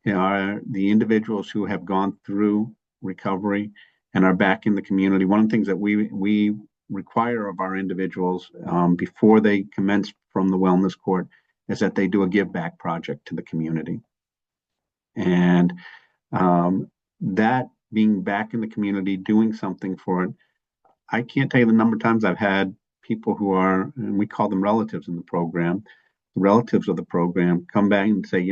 are the individuals who have gone through recovery and are back in the community. One of the things that we require of our individuals before they commence from the wellness court is that they do a give back project to the community. And that being back in the community, doing something for it, I can't tell you the number of times I've had people who are, and we call them relatives in the program, relatives of the program come back and say,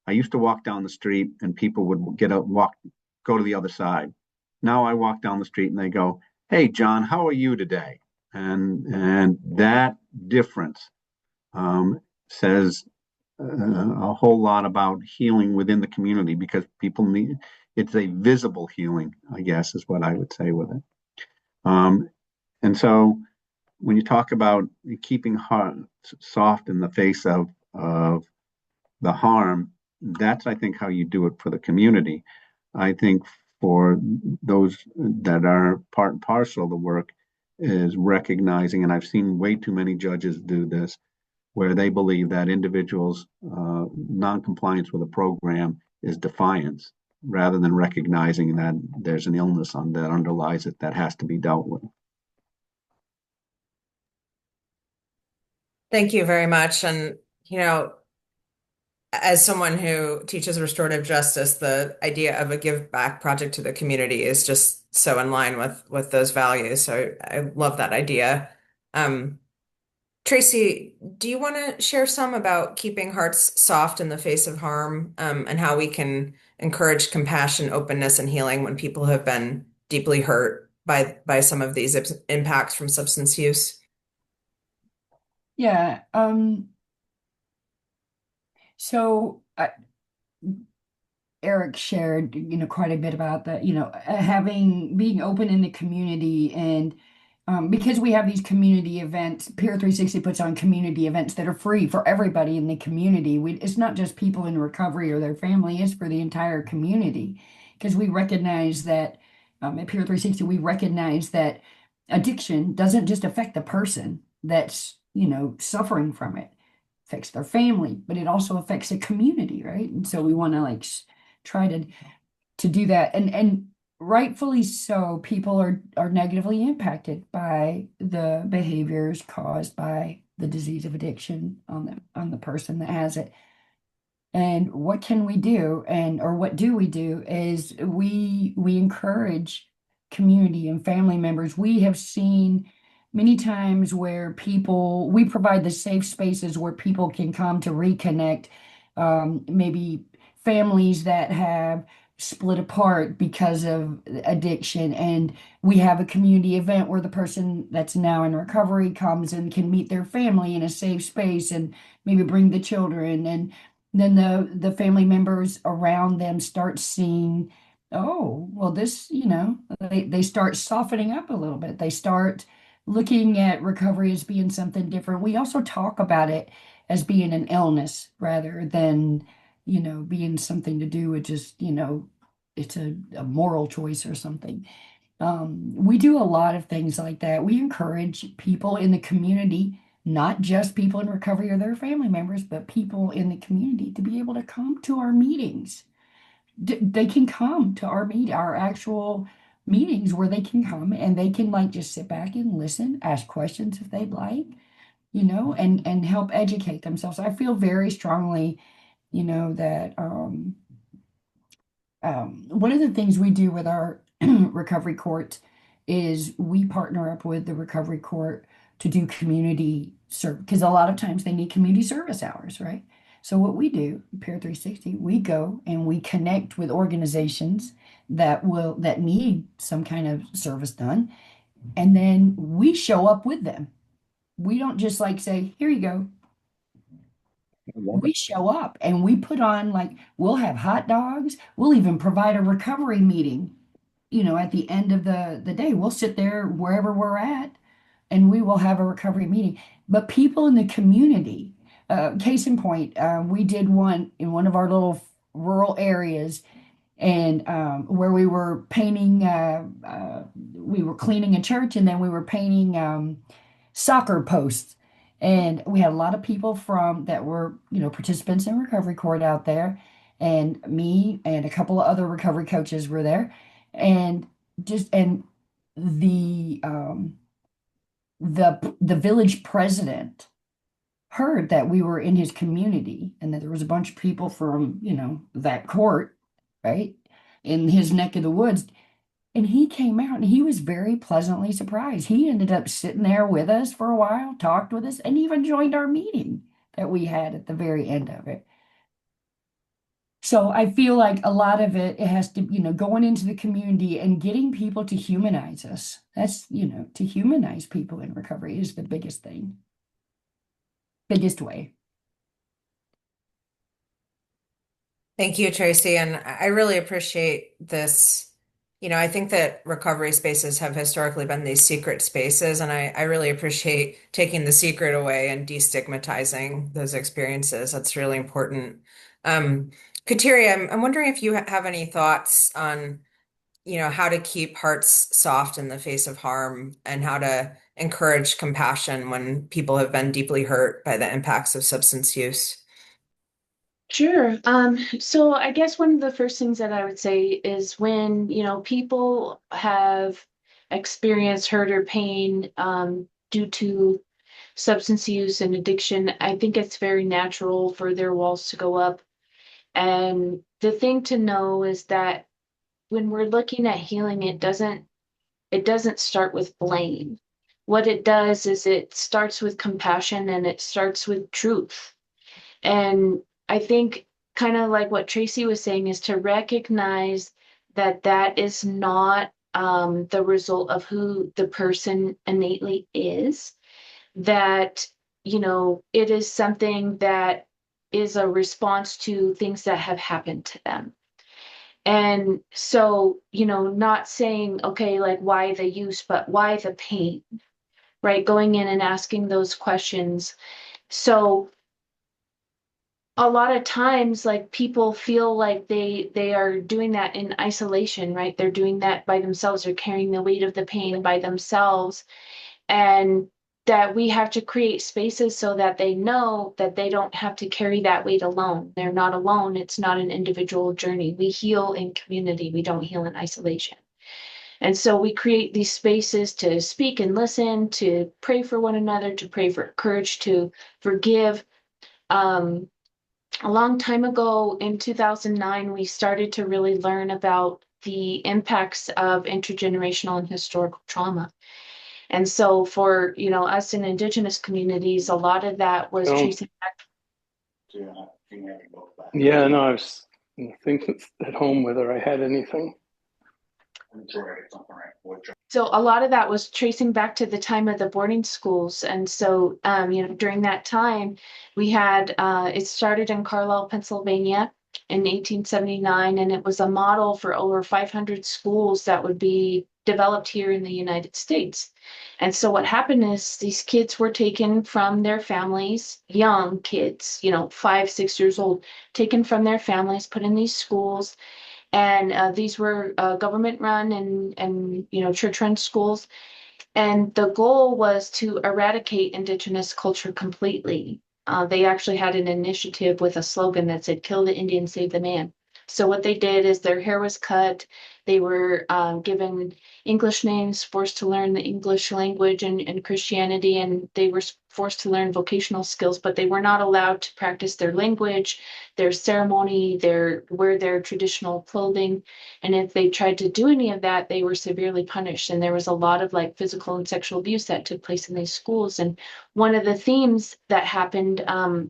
I used to walk down the street and people would go to the other side. Now I walk down the street and they go, "Hey, John, how are you today?" And that difference says a whole lot about healing within the community because people need it's a visible healing, I guess, is what I would say with it. And so when you talk about keeping heart soft in the face of the harm, that's, I think, how you do it for the community. I think for those that are part and parcel of the work is recognizing, and I've seen way too many judges do this, where they believe that individuals' non-compliance with a program is defiance, rather than recognizing that there's an illness that underlies it that has to be dealt with. Thank you very much. And, you know, as someone who teaches restorative justice, the idea of a give back project to the community is just so in line with those values. So I love that idea. Um, Tracy, do you want to share some about keeping hearts soft in the face of harm, and how we can encourage compassion, openness, and healing when people have been deeply hurt by some of these impacts from substance use? Yeah. So Eric shared, quite a bit about that, being open in the community and because we have these community events, Peer 360 puts on community events that are free for everybody in the community. It's not just people in recovery or their family, it's for the entire community. Because we recognize that at Peer 360, we recognize that addiction doesn't just affect the person that's, suffering from it. Affects their family, but it also affects the community, right? And so we want to try to do that. And rightfully so, people are negatively impacted by the behaviors caused by the disease of addiction on the person that has it. And what can we do, or what do we do, is we encourage community and family members. We have seen many times where we provide the safe spaces where people can come to reconnect, maybe families that have split apart because of addiction, and we have a community event where the person that's now in recovery comes and can meet their family in a safe space and maybe bring the children, and then the family members around them start seeing, oh, well, this, they start softening up a little bit. They start looking at recovery as being something different. We also talk about it as being an illness rather than, being something to do with just, it's a moral choice or something. We do a lot of things like that. We encourage people in the community, not just people in recovery or their family members, but people in the community to be able to come to our meetings. They can come to our actual meetings where they can come and they can just sit back and listen, ask questions if they'd like, and help educate themselves. I feel very strongly, that one of the things we do with our recovery court is we partner up with the recovery court to do community service, because a lot of times they need community service hours, right? So what we do, Peer 360, we go and we connect with organizations that need some kind of service done, and then we show up with them We don't just like say, here you go. I love We it. show up and we put on, like, we'll have hot dogs. We'll even provide a recovery meeting, at the end of the day. We'll sit there wherever we're at and we will have a recovery meeting. But people in the community, case in point, we did one in one of our little rural areas, and where we were painting, we were cleaning a church, and then we were painting soccer posts. And we had a lot of people from that were, participants in recovery court out there, and me and a couple of other recovery coaches were there, and just and the village president heard that we were in his community and that there was a bunch of people from, that court, right, in his neck of the woods. And he came out and he was very pleasantly surprised. He ended up sitting there with us for a while, talked with us, and even joined our meeting that we had at the very end of it. So I feel like a lot of it has to, going into the community and getting people to humanize us. That's, to humanize people in recovery is the biggest thing, biggest way. Thank you, Tracy. And I really appreciate this. I think that recovery spaces have historically been these secret spaces, and I really appreciate taking the secret away and destigmatizing those experiences. That's really important. Um, Kateri, I'm wondering if you have any thoughts on, how to keep hearts soft in the face of harm and how to encourage compassion when people have been deeply hurt by the impacts of substance use. Sure. So I guess one of the first things that I would say is when, people have experienced hurt or pain due to substance use and addiction, I think it's very natural for their walls to go up. And the thing to know is that when we're looking at healing, it doesn't start with blame. What it does is it starts with compassion and it starts with truth. And I think kind of like what Tracy was saying is to recognize that that is not the result of who the person innately is, that, it is something that is a response to things that have happened to them. And so, not saying, okay, like why the use, but why the pain, right? Going in and asking those questions. So a lot of times like people feel like they are doing that in isolation, right? They're doing that by themselves. They're carrying the weight of the pain by themselves, and that we have to create spaces so that they know that they don't have to carry that weight alone. They're not alone. It's not an individual journey. We heal in community. We don't heal in isolation. And so we create these spaces to speak and listen, to pray for one another, to pray for courage, to forgive. um, a long time ago in 2009, we started to really learn about the impacts of intergenerational and historical trauma. And so for, us in Indigenous communities, a lot of that was No. tracing back. Yeah, no, I was thinking at home whether I had anything. So a lot of that was tracing back to the time of the boarding schools. And so, during that time, we had, it started in Carlisle, Pennsylvania in 1879, and it was a model for over 500 schools that would be developed here in the United States. And so what happened is these kids were taken from their families, young kids, 5, 6 years old, taken from their families, put in these schools, and these were government run and church run schools. And the goal was to eradicate Indigenous culture completely. They actually had an initiative with a slogan that said, "Kill the Indian, save the man." So what they did is their hair was cut. They were given English names, forced to learn the English language and Christianity, and they were forced to learn vocational skills, but they were not allowed to practice their language, their ceremony, wear their traditional clothing. And if they tried to do any of that, they were severely punished. And there was a lot of like physical and sexual abuse that took place in these schools. And one of the themes that happened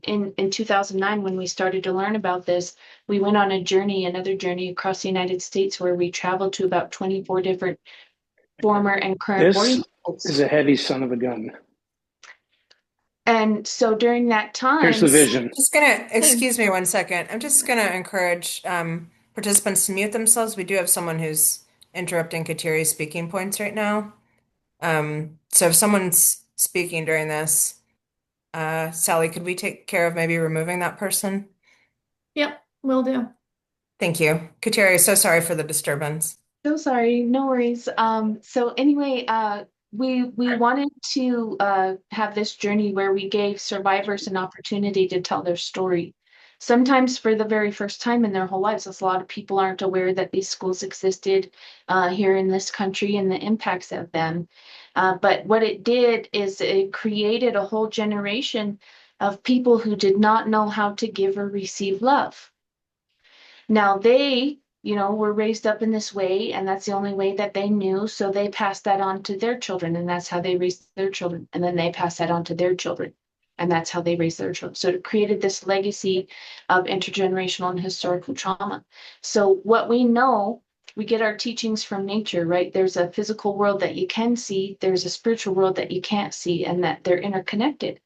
in 2009 when we started to learn about this, we went on another journey across the United States where we traveled to about 24 different former and current This boarding schools. is a heavy son of a gun. And so during that Here's time, the vision. Just gonna, excuse me 1 second. I'm just gonna encourage participants to mute themselves. We do have someone who's interrupting Kateri's speaking points right now. So if someone's speaking during this, Sally, could we take care of maybe removing that person? Yep, will do. Thank you. Kateri, so sorry for the disturbance. so sorry, no worries. So anyway, we wanted to have this journey where we gave survivors an opportunity to tell their story. Sometimes for the very first time in their whole lives, as a lot of people aren't aware that these schools existed here in this country and the impacts of them. But what it did is it created a whole generation of people who did not know how to give or receive love. Now they, were raised up in this way, and that's the only way that they knew. So they passed that on to their children, and that's how they raised their children. And then they passed that on to their children, and that's how they raised their children. So it created this legacy of intergenerational and historical trauma. So what we know, we get our teachings from nature, right? There's a physical world that you can see, there's a spiritual world that you can't see, and that they're interconnected.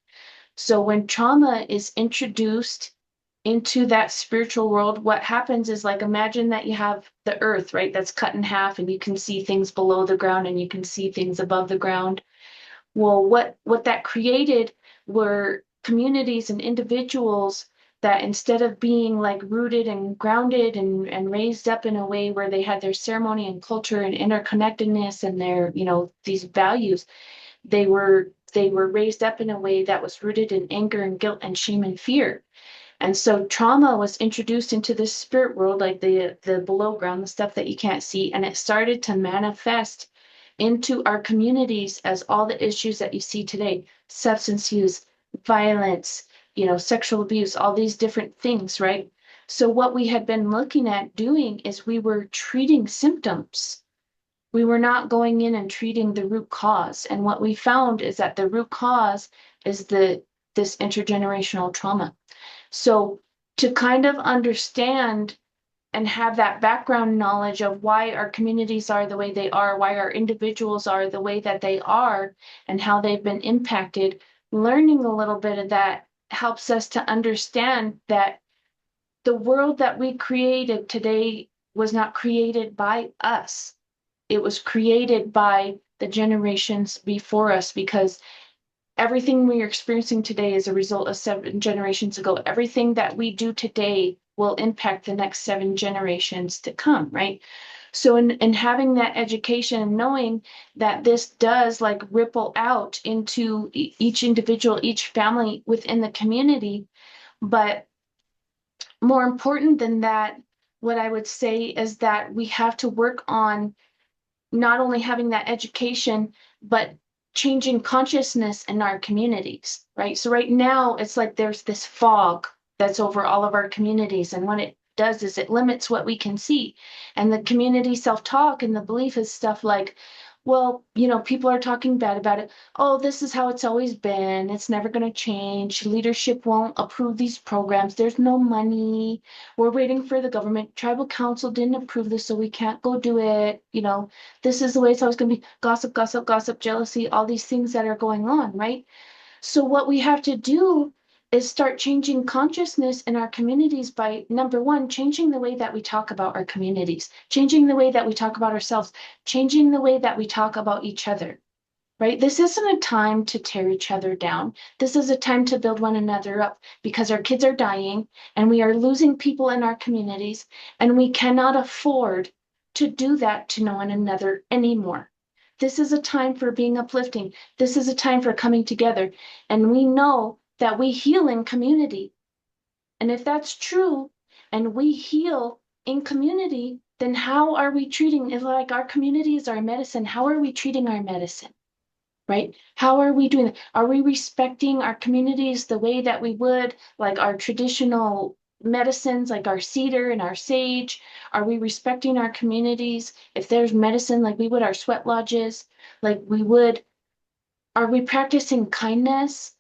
So when trauma is introduced into that spiritual world, what happens is, like, imagine that you have the earth, right? That's cut in half and you can see things below the ground and you can see things above the ground. Well, what that created were communities and individuals that, instead of being like rooted and grounded and raised up in a way where they had their ceremony and culture and interconnectedness and their, these values, they were raised up in a way that was rooted in anger and guilt and shame and fear. And so trauma was introduced into the spirit world, like the below ground, the stuff that you can't see, and it started to manifest into our communities as all the issues that you see today: substance use, violence, sexual abuse, all these different things, right? So what we had been looking at doing is we were treating symptoms. We were not going in and treating the root cause. And what we found is that the root cause is this intergenerational trauma. So to kind of understand and have that background knowledge of why our communities are the way they are, why our individuals are the way that they are, and how they've been impacted, learning a little bit of that helps us to understand that the world that we created today was not created by us. It was created by the generations before us, because everything we are experiencing today is a result of 7 generations ago. Everything that we do today will impact the next 7 generations to come, right? So in having that education and knowing that this does like ripple out into each individual, each family within the community. But more important than that, what I would say is that we have to work on not only having that education, but changing consciousness in our communities, right? So right now, it's like there's this fog that's over all of our communities. And what it does is it limits what we can see. And the community self-talk and the belief is stuff like, well, people are talking bad about it. Oh, this is how it's always been. It's never going to change. Leadership won't approve these programs. There's no money. We're waiting for the government. Tribal council didn't approve this, so we can't go do it. This is the way it's always going to be. Gossip, gossip, gossip, jealousy, all these things that are going on, right? So what we have to do is start changing consciousness in our communities by, number one, changing the way that we talk about our communities, changing the way that we talk about ourselves, changing the way that we talk about each other, right? This isn't a time to tear each other down. This is a time to build one another up, because our kids are dying and we are losing people in our communities, and we cannot afford to do that to one another anymore. This is a time for being uplifting. This is a time for coming together. And we know that we heal in community. And if that's true, and we heal in community, then how are we treating, if like our community is our medicine, how are we treating our medicine? Right? How are we doing that? Are we respecting our communities the way that we would like our traditional medicines, like our cedar and our sage? Are we respecting our communities? If there's medicine, like we would our sweat lodges, like we would, are we practicing kindness?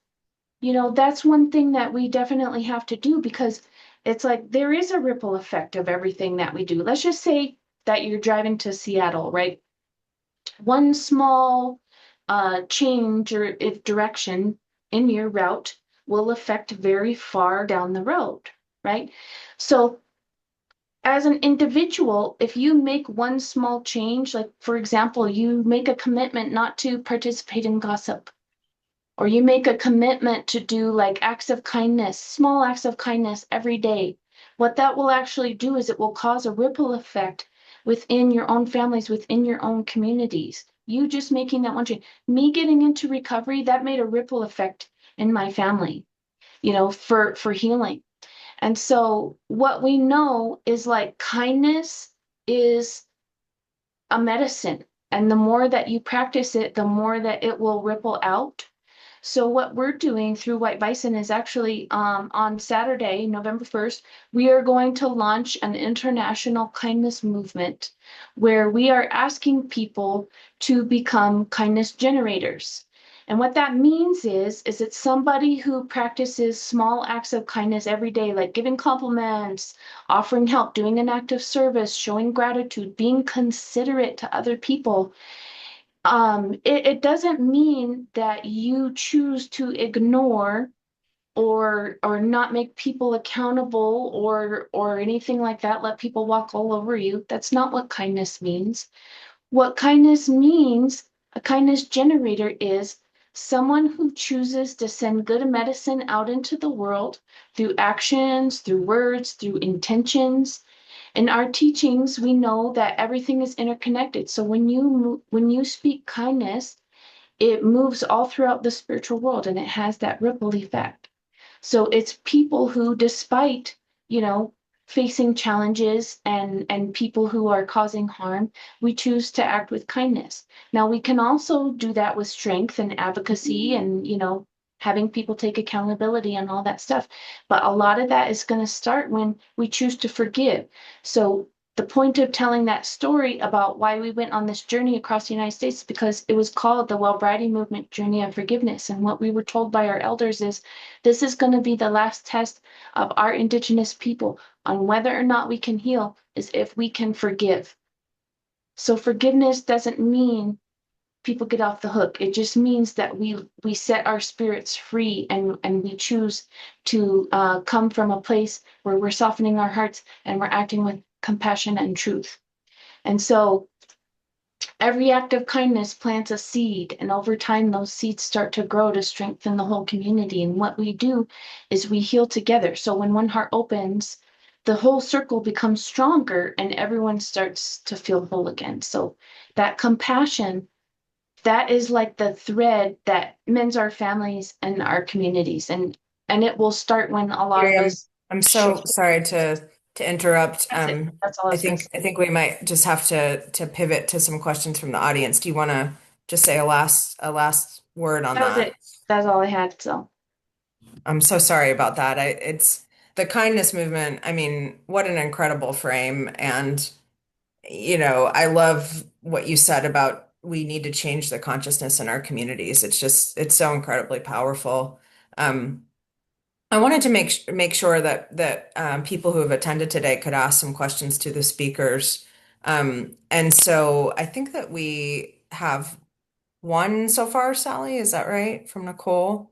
That's one thing that we definitely have to do, because it's like there is a ripple effect of everything that we do. Let's just say that you're driving to Seattle, right? One small change or if direction in your route will affect very far down the road, right? So as an individual, if you make one small change, like for example, you make a commitment not to participate in gossip, or you make a commitment to do like acts of kindness, small acts of kindness every day, what that will actually do is it will cause a ripple effect within your own families, within your own communities. You just making that one change. Me getting into recovery, that made a ripple effect in my family, for healing. And so what we know is like kindness is a medicine. And the more that you practice it, the more that it will ripple out. So what we're doing through White Bison is actually on Saturday, November 1st, we are going to launch an international kindness movement where we are asking people to become kindness generators. And what that means is it's somebody who practices small acts of kindness every day, like giving compliments, offering help, doing an act of service, showing gratitude, being considerate to other people. It doesn't mean that you choose to ignore or not make people accountable or anything like that, let people walk all over you. That's not what kindness means. What kindness means, a kindness generator is someone who chooses to send good medicine out into the world through actions, through words, through intentions. In our teachings, we know that everything is interconnected. So when you speak kindness, it moves all throughout the spiritual world and it has that ripple effect. So it's people who, despite, you know, facing challenges and people who are causing harm, we choose to act with kindness. Now we can also do that with strength and advocacy and, having people take accountability and all that stuff. But a lot of that is going to start when we choose to forgive. So the point of telling that story about why we went on this journey across the United States is because it was called the Wellbriety Movement Journey of Forgiveness. And what we were told by our elders is this is going to be the last test of our Indigenous people on whether or not we can heal is if we can forgive. So forgiveness doesn't mean people get off the hook. It just means that we set our spirits free and we choose to come from a place where we're softening our hearts and we're acting with compassion and truth. And so every act of kindness plants a seed, and over time, those seeds start to grow to strengthen the whole community. And what we do is we heal together. So when one heart opens, the whole circle becomes stronger and everyone starts to feel whole again. So that compassion, that is like the thread that mends our families and our communities. And it will start when a lot of Miriam, us I'm so shift. sorry to interrupt. That's it. That's all I I was going to think say. I think we might just have to pivot to some questions from the audience. Do you want to just say a last word on That was that? it. That's all I had. So I'm so sorry about that. It's the kindness movement. I mean, what an incredible frame. And, I love what you said about we need to change the consciousness in our communities. It's so incredibly powerful. Um, I wanted to make sure that people who have attended today could ask some questions to the speakers. And so I think that we have one so far, Sally, is that right? From Nicole?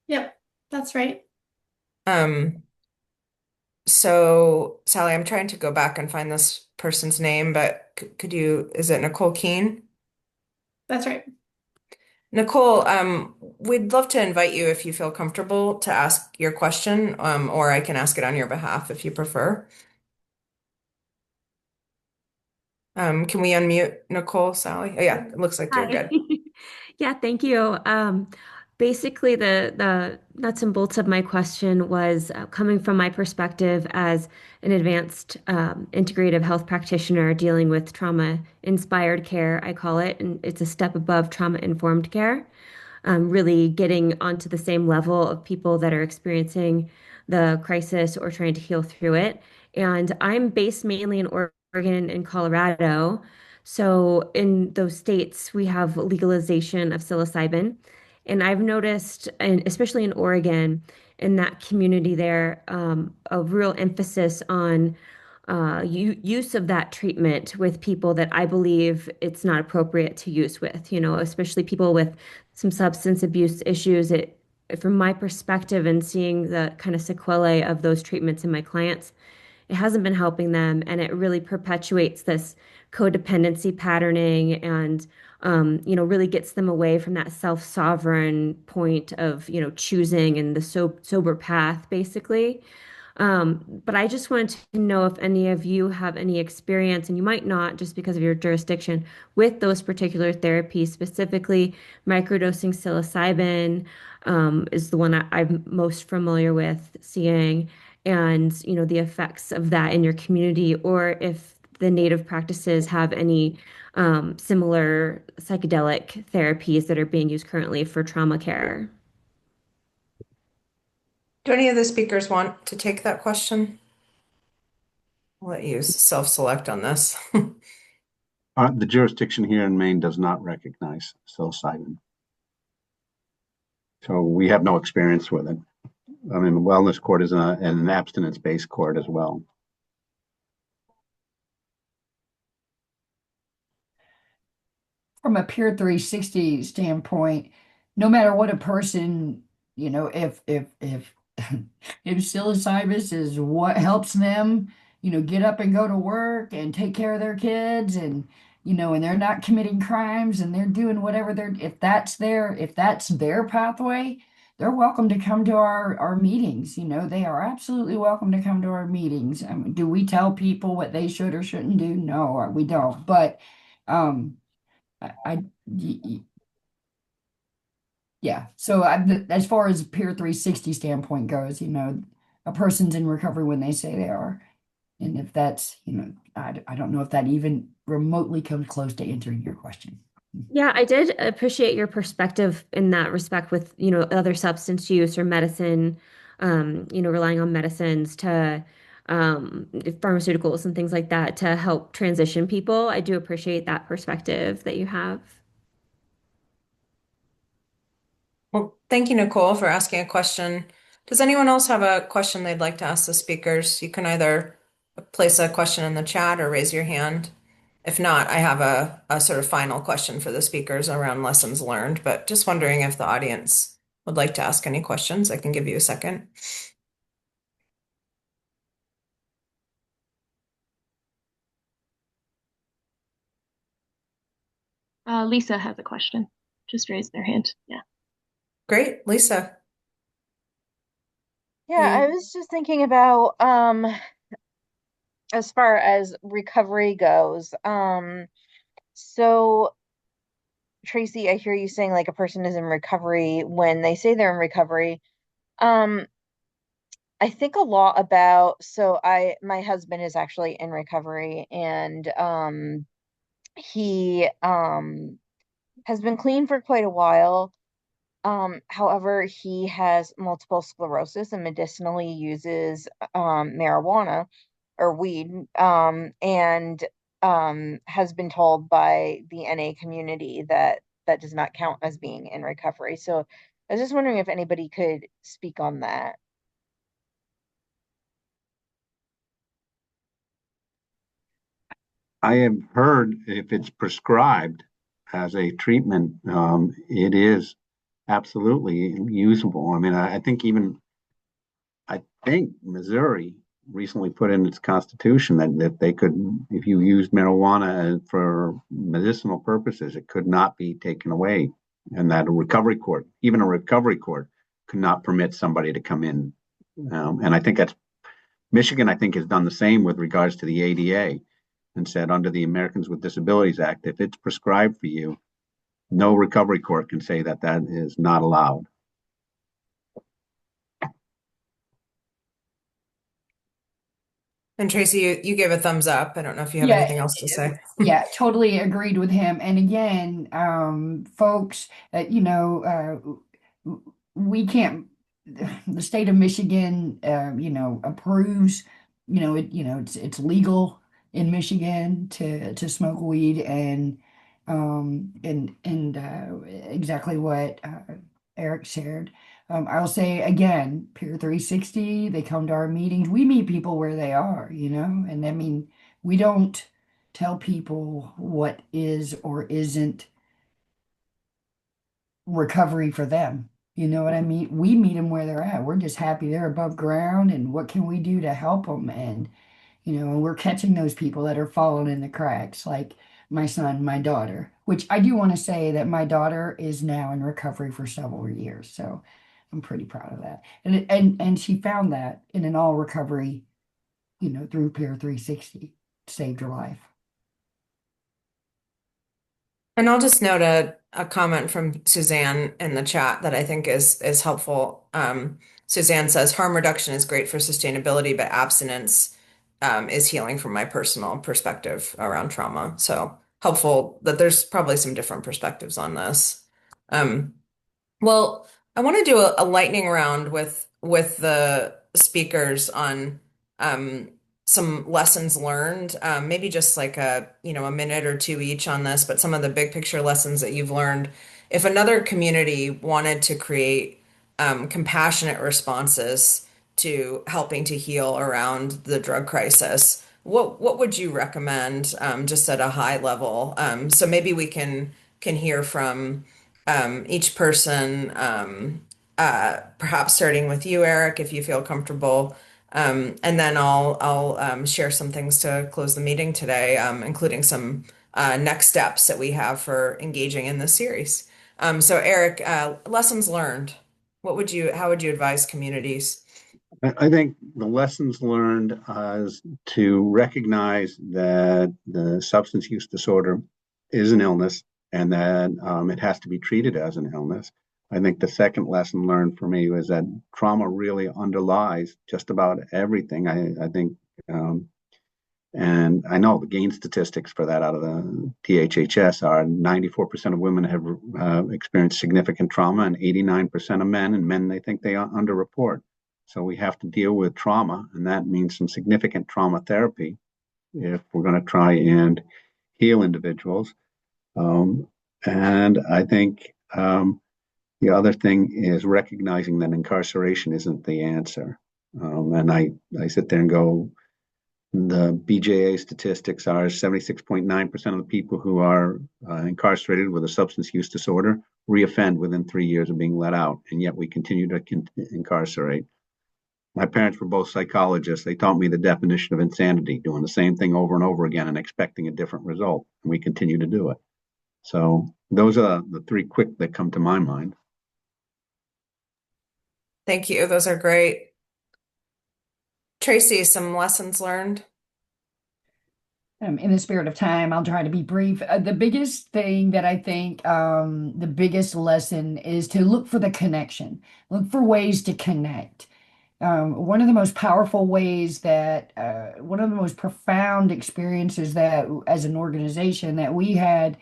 Yep, that's right. Um, So, Sally, I'm trying to go back and find this person's name, but could you, is it Nicole Keene? That's right. Nicole, we'd love to invite you if you feel comfortable to ask your question, or I can ask it on your behalf if you prefer. Can we unmute Nicole, Sally? Oh, yeah, it looks like you're Hi. good. Yeah, thank you. Basically, the nuts and bolts of my question was coming from my perspective as an advanced integrative health practitioner dealing with trauma-inspired care, I call it, and it's a step above trauma-informed care. Really getting onto the same level of people that are experiencing the crisis or trying to heal through it. And I'm based mainly in Oregon and Colorado. So in those states, we have legalization of psilocybin. And I've noticed, and especially in Oregon, in that community there, a real emphasis on use of that treatment with people that I believe it's not appropriate to use with, especially people with some substance abuse issues. From my perspective and seeing the kind of sequelae of those treatments in my clients, it hasn't been helping them, and it really perpetuates this codependency patterning and really gets them away from that self-sovereign point of, choosing and the sober path, basically. But I just wanted to know if any of you have any experience, and you might not just because of your jurisdiction, with those particular therapies, specifically microdosing psilocybin, is the one I'm most familiar with seeing, and the effects of that in your community, or if the native practices have any similar psychedelic therapies that are being used currently for trauma care. Do any of the speakers want to take that question? I'll let you self-select on this. The jurisdiction here in Maine does not recognize psilocybin. So we have no experience with it. I mean, the wellness court is an abstinence-based court as well. From a pure 360 standpoint, no matter what a person, if if psilocybin is what helps them, get up and go to work and take care of their kids and and they're not committing crimes and they're doing whatever they're if that's their pathway, they're welcome to come to our meetings. They are absolutely welcome to come to our meetings. I mean, do we tell people what they should or shouldn't do? No, we don't. But um yeah. So as far as peer 360 standpoint goes, a person's in recovery when they say they are. And if that's, I don't know if that even remotely comes close to answering your question. Yeah, I did appreciate your perspective in that respect with, other substance use or medicine, relying on medicines to pharmaceuticals and things like that to help transition people. I do appreciate that perspective that you have. Well, thank you, Nicole, for asking a question. Does anyone else have a question they'd like to ask the speakers? You can either place a question in the chat or raise your hand. If not, I have a sort of final question for the speakers around lessons learned, but just wondering if the audience would like to ask any questions. I can give you a second. Lisa has a question. Just raised their hand. Yeah. Great, Lisa. Yeah, I was just thinking about as far as recovery goes. So Tracy, I hear you saying like a person is in recovery when they say they're in recovery. Um, I think a lot about, so my husband is actually in recovery and he has been clean for quite a while. However, he has multiple sclerosis and medicinally uses marijuana or weed, and has been told by the NA community that that does not count as being in recovery. So I was just wondering if anybody could speak on that. I have heard if it's prescribed as a treatment, it is absolutely usable. I mean, I think Missouri recently put in its constitution that they could, if you used marijuana for medicinal purposes, it could not be taken away, and that a recovery court, even a recovery court, could not permit somebody to come in. And I think that's Michigan. I think has done the same with regards to the ADA, and said under the Americans with Disabilities Act, if it's prescribed for you, no recovery court can say that that is not allowed. And Tracy, you gave a thumbs up. I don't know if you have Yeah, anything else to say. yeah, totally agreed with him. And again, folks, we can't, the state of Michigan, approves, it's legal in Michigan to smoke weed and exactly what Eric shared. I'll say again, Peer 360, they come to our meetings. We meet people where they are, and I mean, we don't tell people what is or isn't recovery for them. You know what I mean? We meet them where they're at. We're just happy they're above ground, and what can we do to help them? And we're catching those people that are falling in the cracks, like my son, my daughter, which I do want to say that my daughter is now in recovery for several years. So I'm pretty proud of that. And she found that in an all recovery, through Peer 360, saved her life. And I'll just note a comment from Suzanne in the chat that I think is helpful. Suzanne says harm reduction is great for sustainability, but abstinence is healing from my personal perspective around trauma. So helpful that there's probably some different perspectives on this. Um, well, I want to do a lightning round with the speakers on um, some lessons learned. Maybe just like a minute or two each on this, but some of the big picture lessons that you've learned. If another community wanted to create compassionate responses to helping to heal around the drug crisis, what would you recommend just at a high level? So maybe we can hear from each person, perhaps starting with you, Eric, if you feel comfortable. And then I'll share some things to close the meeting today, including some next steps that we have for engaging in this series. So Eric, lessons learned. How would you advise communities? I think the lessons learned is to recognize that the substance use disorder is an illness and that it has to be treated as an illness. I think the second lesson learned for me was that trauma really underlies just about everything. I think, and I know the gain statistics for that out of the DHHS are 94% of women have experienced significant trauma and 89% of men, and men they think they underreport. So we have to deal with trauma, and that means some significant trauma therapy if we're going to try and heal individuals. And I think the other thing is recognizing that incarceration isn't the answer. And I sit there and go, the BJA statistics are 76.9% of the people who are incarcerated with a substance use disorder reoffend within 3 years of being let out, and yet we continue to incarcerate. My parents were both psychologists. They taught me the definition of insanity, doing the same thing over and over again and expecting a different result. And we continue to do it. So those are the three quick that come to my mind. Thank you. Those are great. Tracy, some lessons learned. In the spirit of time, I'll try to be brief. The biggest thing that I think, the biggest lesson is to look for the connection, look for ways to connect. One of the most powerful ways that, one of the most profound experiences that as an organization that we had,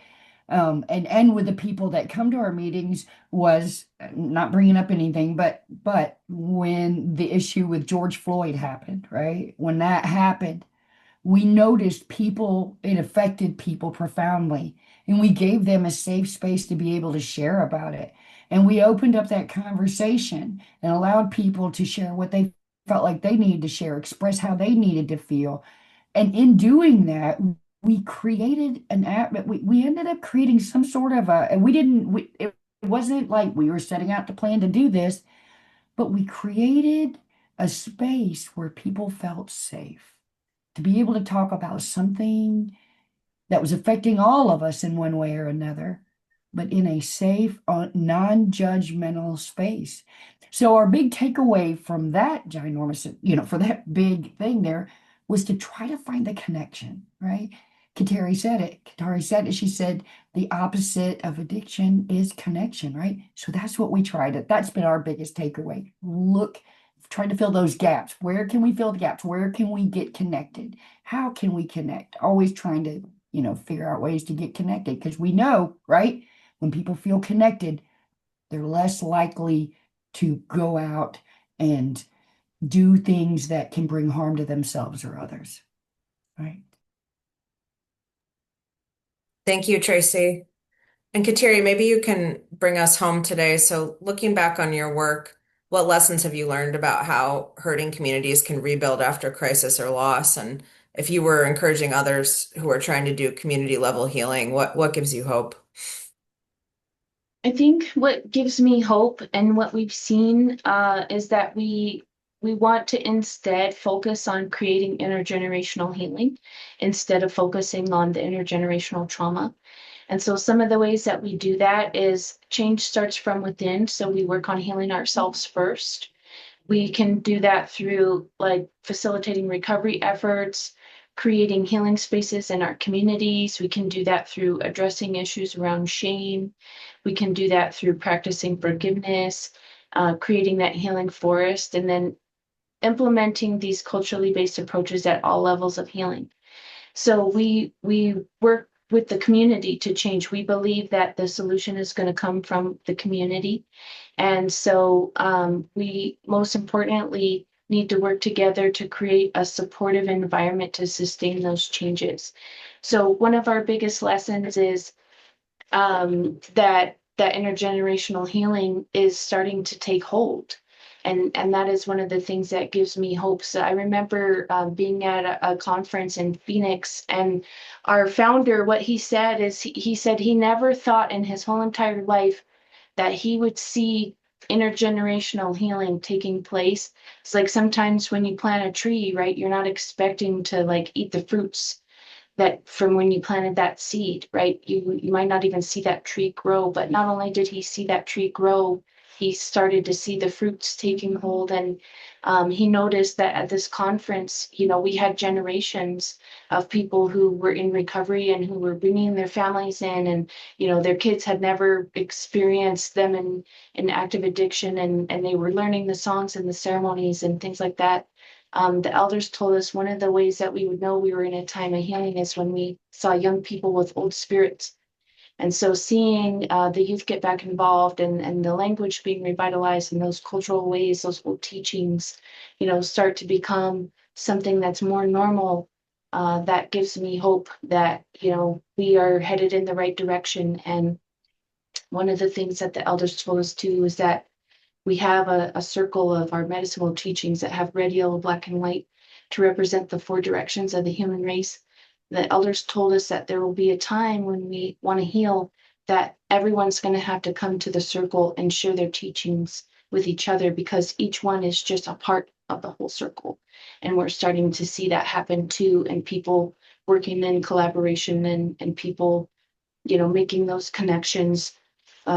and with the people that come to our meetings was not bringing up anything, but when the issue with George Floyd happened, right? When that happened, we noticed people, it affected people profoundly, and we gave them a safe space to be able to share about it. And we opened up that conversation and allowed people to share what they felt like they needed to share, express how they needed to feel. And in doing that, we created an app, we ended up creating some sort of and it wasn't like we were setting out to plan to do this, but we created a space where people felt safe to be able to talk about something that was affecting all of us in one way or another, but in a safe, non-judgmental space. So our big takeaway from that ginormous, for that big thing there was to try to find the connection, right? Kateri said it. Katari said it. She said the opposite of addiction is connection, right? So that's what we tried. That's been our biggest takeaway. Trying to fill those gaps. Where can we fill the gaps? Where can we get connected? How can we connect? Always trying to, figure out ways to get connected because we know, right? When people feel connected, they're less likely to go out and do things that can bring harm to themselves or others, right? Thank you, Tracy. And Kateri, maybe you can bring us home today. So looking back on your work, what lessons have you learned about how hurting communities can rebuild after crisis or loss? And if you were encouraging others who are trying to do community level healing, what gives you hope? I think what gives me hope and what we've seen is that we want to instead focus on creating intergenerational healing instead of focusing on the intergenerational trauma. And so some of the ways that we do that is change starts from within. So we work on healing ourselves first. We can do that through like facilitating recovery efforts, creating healing spaces in our communities. We can do that through addressing issues around shame. We can do that through practicing forgiveness, creating that healing forest, and then implementing these culturally based approaches at all levels of healing. So we work with the community to change. We believe that the solution is going to come from the community. And so we most importantly need to work together to create a supportive environment to sustain those changes. So one of our biggest lessons is that intergenerational healing is starting to take hold. And that is one of the things that gives me hope. So I remember being at a conference in Phoenix, and our founder, what he said is he said he never thought in his whole entire life that he would see intergenerational healing taking place. It's like sometimes when you plant a tree, right, you're not expecting to like eat the fruits that from when you planted that seed, right? You might not even see that tree grow, but not only did he see that tree grow, he started to see the fruits taking hold. And he noticed that at this conference, we had generations of people who were in recovery and who were bringing their families in, and their kids had never experienced them in active addiction, and they were learning the songs and the ceremonies and things like that. The elders told us one of the ways that we would know we were in a time of healing is when we saw young people with old spirits. And so seeing the youth get back involved and the language being revitalized and those cultural ways, those old teachings, start to become something that's more normal, that gives me hope that, we are headed in the right direction. And one of the things that the elders told us too is that we have a circle of our medicinal teachings that have red, yellow, black, and white to represent the four directions of the human race. The elders told us that there will be a time when we want to heal, that everyone's going to have to come to the circle and share their teachings with each other because each one is just a part of the whole circle. And we're starting to see that happen too, and people working in collaboration and people, making those connections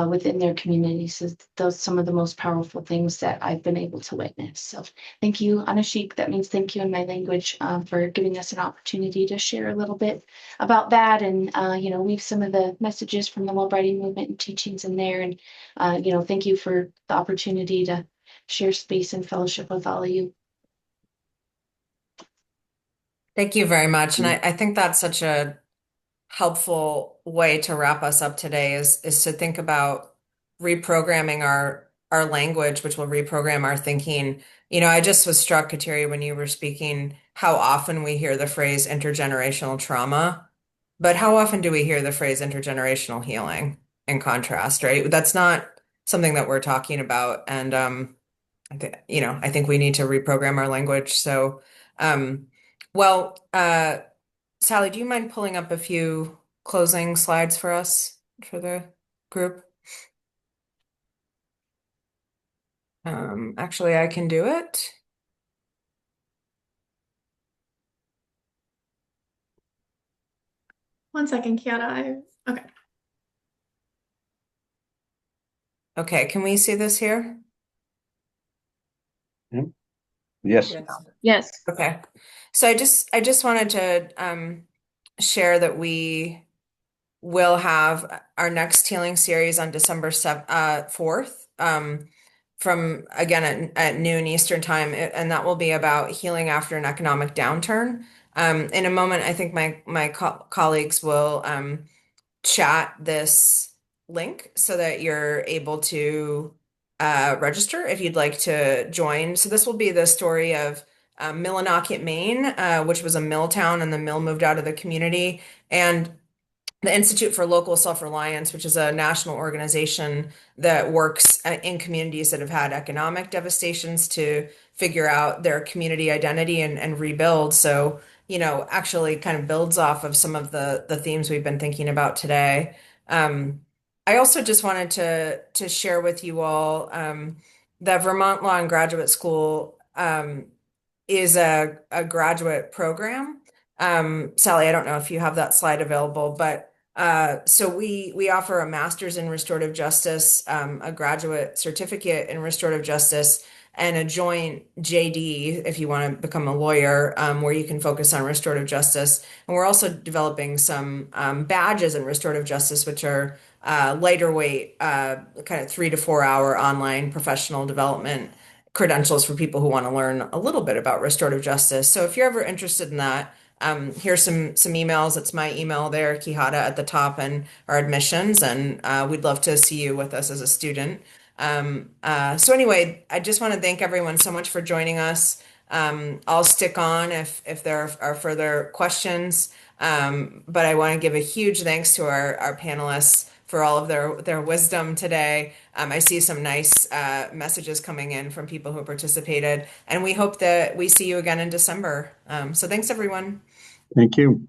within their communities. So those some of the most powerful things that I've been able to witness. So thank you, Anashik. That means thank you in my language for giving us an opportunity to share a little bit about that and weave some of the messages from the Wellbrighting movement and teachings in there. And thank you for the opportunity to share space and fellowship with all of you. Thank you very much. And I think that's such a helpful way to wrap us up today is to think about reprogramming our language, which will reprogram our thinking. I just was struck, Kateri, when you were speaking, how often we hear the phrase intergenerational trauma, but how often do we hear the phrase intergenerational healing in contrast, right? That's not something that we're talking about. And I think we need to reprogram our language. So, well, Sally, do you mind pulling up a few closing slides for us for the group? Actually, I can do it. One second, Kiana. Okay. Okay, can we see this here? Yes. Yes. Okay. So I just wanted to share that we will have our next healing series on December 4th, from again at noon Eastern time, and that will be about healing after an economic downturn. In a moment, I think my colleagues will chat this link so that you're able to register if you'd like to join. So this will be the story of Millinocket, Maine, which was a mill town, and the mill moved out of the community. And the Institute for Local Self-Reliance, which is a national organization that works in communities that have had economic devastations to figure out their community identity and rebuild. So, actually kind of builds off of some of the themes we've been thinking about today. I also just wanted to share with you all that Vermont Law and Graduate School is a graduate program. Sally, I don't know if you have that slide available, but so we offer a master's in restorative justice, a graduate certificate in restorative justice, and a joint JD if you want to become a lawyer, where you can focus on restorative justice. And we're also developing some badges in restorative justice, which are lighter weight, kind of 3 to 4 hour online professional development credentials for people who want to learn a little bit about restorative justice. So if you're ever interested in that, here's some emails. It's my email there, Kihata at the top, and our admissions, and we'd love to see you with us as a student. So anyway, I just want to thank everyone so much for joining us. I'll stick on if there are further questions, but I want to give a huge thanks to our panelists for all of their wisdom today. I see some nice messages coming in from people who participated, and we hope that we see you again in December. So thanks, everyone. Thank you.